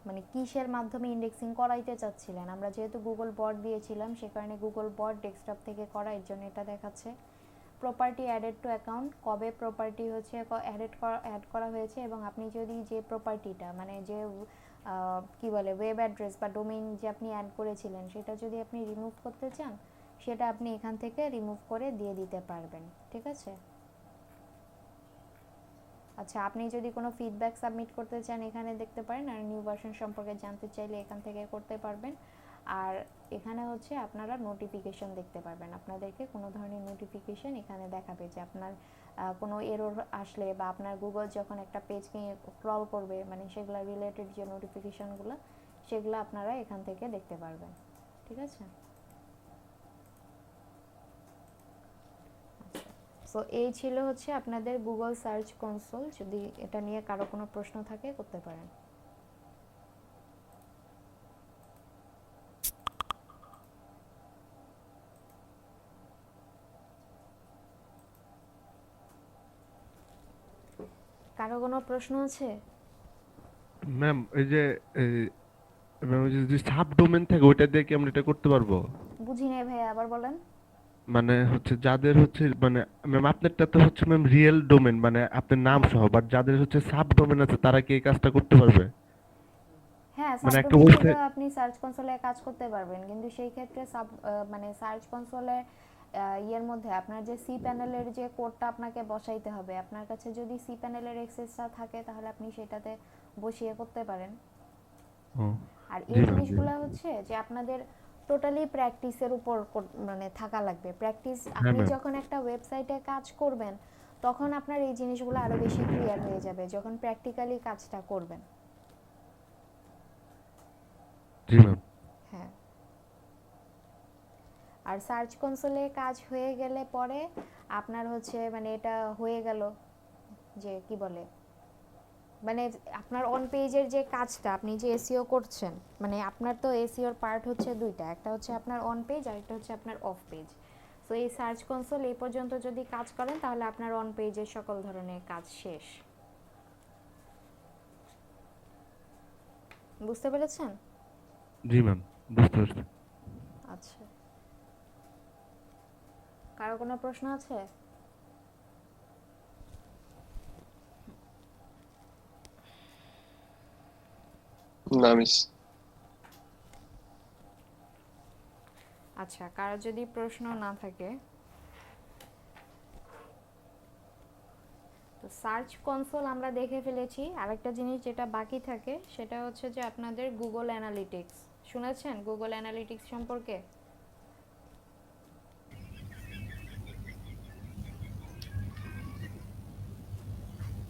মানে কিসের মাধ্যমে ইন্ডেক্সিং করাইতে চাচ্ছিলেন। আমরা যেহেতু গুগল বট দিয়েছিলাম, সে কারণে গুগল বট ডেস্কটপ থেকে করা, এর জন্য এটা দেখাচ্ছে। প্রপার্টি অ্যাডেড টু অ্যাকাউন্ট, কবে প্রপার্টি হচ্ছে অ্যাড করা হয়েছে, এবং আপনি যদি যে প্রপার্টিটা মানে যে কি বলে ওয়েব অ্যাড্রেস বা ডোমেইন যে আপনি অ্যাড করেছিলেন, সেটা যদি আপনি রিমুভ করতে চান, সেটা আপনি এখান থেকে রিমুভ করে দিয়ে দিতে পারবেন, ঠিক আছে? আচ্ছা, আপনি যদি কোনো ফিডব্যাক সাবমিট করতে চান এখানে দেখতে পারেন, আর নিউ ভার্সন সম্পর্কে জানতে চাইলে এখান থেকে করতে পারবেন। আর এখানে হচ্ছে আপনারা নোটিফিকেশন দেখতে পারবেন, আপনাদেরকে কোনো ধরনের নোটিফিকেশন এখানে দেখাবে যে আপনার কোনো এরর আসলে বা আপনার গুগল যখন একটা পেজকে ক্রল করবে, মানে সেগুলো রিলেটেড যে নোটিফিকেশনগুলো, সেগুলো আপনারা এখান থেকে দেখতে পারবেন, ঠিক আছে? সো এই ছিল হচ্ছে আপনাদের গুগল সার্চ কনসোল। যদি এটা নিয়ে কারো কোনো প্রশ্ন থাকে করতে পারেন। কারো কোনো প্রশ্ন আছে? ম্যাম এই যে ম্যাম ওই যে যদি সাব ডোমেন থাকে ওইটা দিয়ে কি আমরা এটা করতে পারবো? বুঝি নাই ভাই, আবার বলেন। মানে হচ্ছে যাদের হচ্ছে মানে ম্যাম আপনারটা তো হচ্ছে ম্যাম রিয়েল ডোমেন মানে আপনার নাম সহ, বাট যাদের হচ্ছে সাব ডোমেন আছে তারা কি এই কাজটা করতে পারবে? হ্যাঁ, মানে একটা সাবডোমেন থেকে ওয়েবসাইট। আপনি সার্চ কনসোলে কাজ করতে পারবেন, কিন্তু সেই ক্ষেত্রে মানে সার্চ কনসোলে ইয়ের মধ্যে আপনার যে সি প্যানেলের যে কোডটা আপনাকে বসাইতে হবে, আপনার কাছে যদি সি প্যানেলের অ্যাক্সেসটা থাকে তাহলে আপনি সেটাতে বসিয়ে করতে পারেন। ও আর জি এই ম্যাম জি জিনিসগুলো ম্যাম। হচ্ছে যে আপনাদের টোটালি প্র্যাকটিসের উপর মানে থাকা লাগবে। প্র্যাকটিস, হ্যাঁ আপনি ম্যাম। যখন একটা ওয়েবসাইটে কাজ করবেন তখন আপনার এই জিনিসগুলো আরো বেশি ক্লিয়ার হয়ে যাবে যখন প্র্যাকটিক্যালি কাজটা করবেন। জি ম্যাম। আর সার্চ কনসোলে কাজ হয়ে গেলে পরে আপনার হচ্ছে মানে এটা হয়ে গেল যে কি বলে মানে আপনার অন পেজের যে কাজটা আপনি যে এসইও করছেন, মানে আপনার তো এসইওর পার্ট হচ্ছে দুইটা, একটা হচ্ছে আপনার অন পেজ আর একটা হচ্ছে আপনার অফ পেজ। সো এই সার্চ কনসোল এই পর্যন্ত যদি কাজ করেন তাহলে আপনার অন পেজের সকল ধরনের কাজ শেষ। বুঝতে পেরেছেন? জি ম্যাম, বুঝতে পারছি। আচ্ছা, কারো কোনো প্রশ্ন আছে? না মিস। আচ্ছা, কারো যদি প্রশ্ন না থাকে তো সার্চ কনসোল আমরা দেখে ফেলেছি। আরেকটা জিনিস যেটা বাকি থাকে সেটা হচ্ছে যে আপনাদের গুগল অ্যানালিটিক্স। শুনেছেন গুগল অ্যানালিটিক্স সম্পর্কে?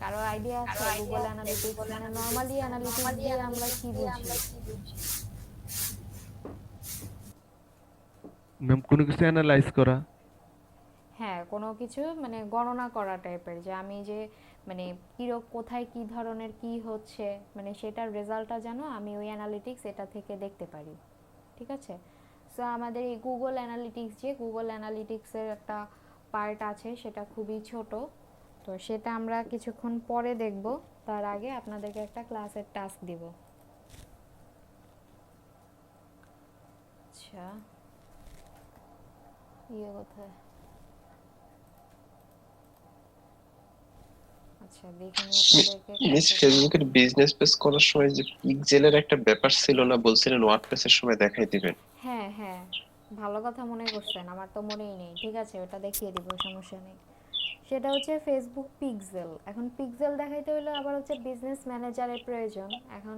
কারো আইডিয়া আছে গুগল অ্যানালিটিক্স মানে নরমালি অ্যানালিটিক্স দিয়ে আমরা কি বুঝি? ম্যাম কোনো কিছু অ্যানালাইজ করা। হ্যাঁ, কোনো কিছু মানে গণনা করা টাইপের, যে আমি যে মানে কোথায় কি ধরনের কি হচ্ছে মানে সেটার রেজাল্টটা যেন আমি ওই অ্যানালিটিক্স এটা থেকে দেখতে পারি। ঠিক আছে? সো আমাদের এই গুগল অ্যানালিটিক্স, যে গুগল অ্যানালিটিক্সের একটা পার্ট আছে সেটা খুবই ছোট, তো সেটা আমরা কিছুক্ষণ পরে দেখব। তার আগে আপনাদেরকে একটা ক্লাসের টাস্ক দিব। আচ্ছা, কোথায়? আচ্ছা, দেখে নিই আপনাদেরকে মিস ক্লাসের টাস্ক। ফেসবুকের বিজনেস পেজ করার সময় যে পিক্সেলের একটা ব্যাপার ছিল না, বলছিলেন ওয়ার্ডপ্রেসের সময় দেখাই দিবেন। হ্যাঁ হ্যাঁ, ভালো কথা মনে করছেন, আমার তো মনেই নেই। ঠিক আছে, ওটা দেখিয়ে দিব, সমস্যা নেই। সেটা হচ্ছে ফেসবুক পিক্সেল। এখন পিক্সেল দেখাইতে হলে আবার হচ্ছে বিজনেস ম্যানেজারের প্রয়োজন। এখন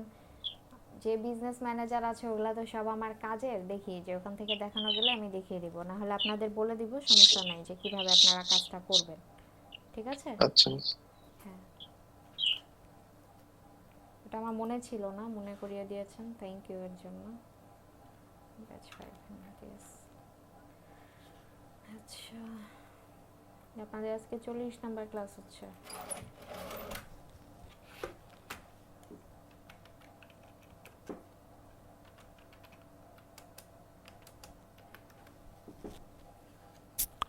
যে বিজনেস ম্যানেজার আছে ওগুলা তো সব আমার কাজের, দেখি যে ওখান থেকে দেখানো গেলে আমি দেখিয়ে দিব, না হলে আপনাদের বলে দিব, সমস্যা নাই, যে কিভাবে আপনারা কাজটা করবেন। ঠিক আছে? আচ্ছা মিস। হ্যাঁ, ওটা আমার মনে ছিল না, মনে করিয়ে দিয়েছেন, থ্যাংক ইউ এর জন্য। Batch 5 yes. আচ্ছা, আপনাদের আজকে 40 নাম্বার ক্লাস হচ্ছে।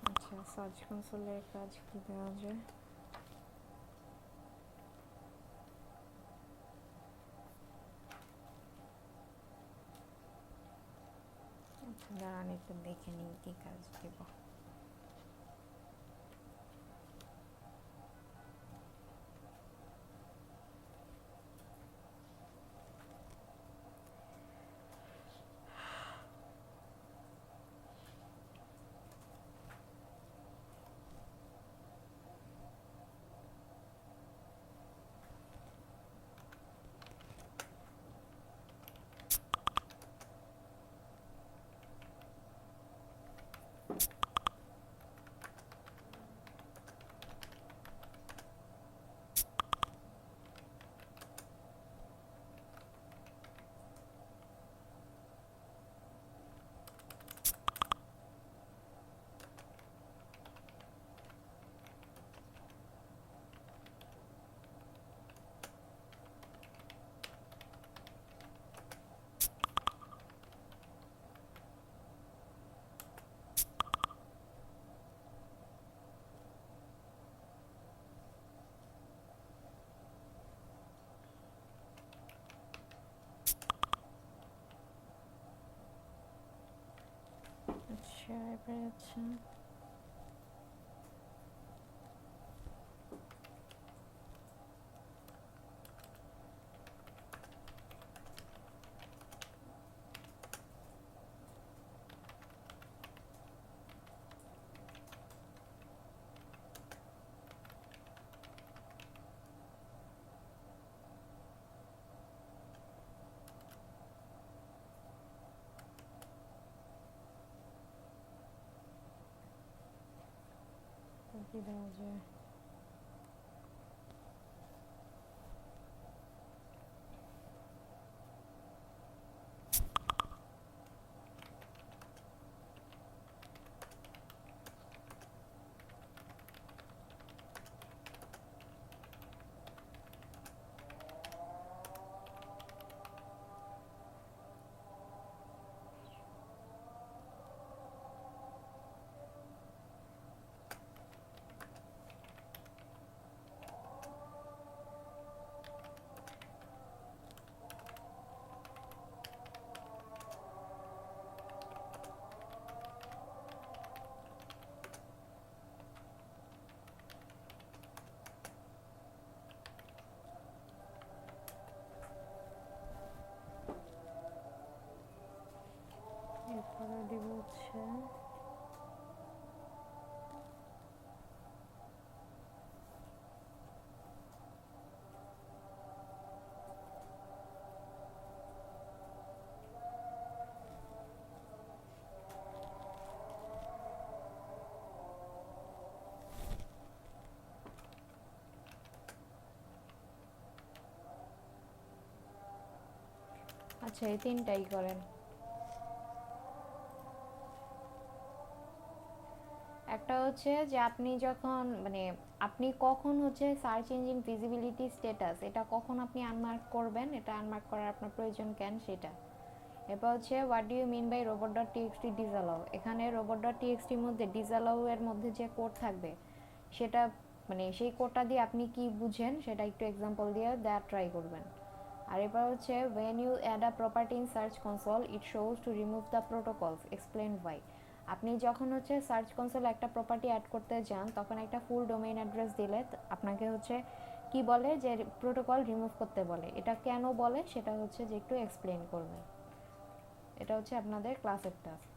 আচ্ছা, সার্চ কনসোলের কাজ কি দেওয়া যায়? আচ্ছা, দাঁড়ান একটু দেখে নিই কি কাজ দেব। আচ্ছা, এবার আচ্ছা কি দেওয়া যায়? আচ্ছা, এই তিনটাই করেন। একটা হচ্ছে যে আপনি যখন মানে আপনি কখন হচ্ছে সার্চ ইঞ্জিন ভিজিবিলিটি স্ট্যাটাস এটা কখন আপনি আনমার্ক করবেন, এটা আনমার্ক করার আপনার প্রয়োজন কেন সেটা। এরপর হচ্ছে what do you mean by robot dot TXT disallow, এখানে রোবট ডট টিএক্সটির মধ্যে ডিসঅ্যালাউ এর মধ্যে যে কোড থাকবে সেটা মানে সেই কোডটা দিয়ে আপনি কি বুঝেন সেটা একটু এক্সাম্পল দিয়ে দেওয়া ট্রাই করবেন। আর এবার হচ্ছে when you add a property in search console it shows to remove the protocols explain why, আপনি যখন হচ্ছে সার্চ কনসোলে একটা প্রপার্টি অ্যাড করতে যান তখন একটা ফুল ডোমেইন অ্যাড্রেস দিলে আপনাকে হচ্ছে কি বলে যে প্রোটোকল রিমুভ করতে বলে, এটা কেন বলে সেটা হচ্ছে যে একটু এক্সপ্লেন করবেন। এটা হচ্ছে আপনাদের ক্লাসের টাস্ক।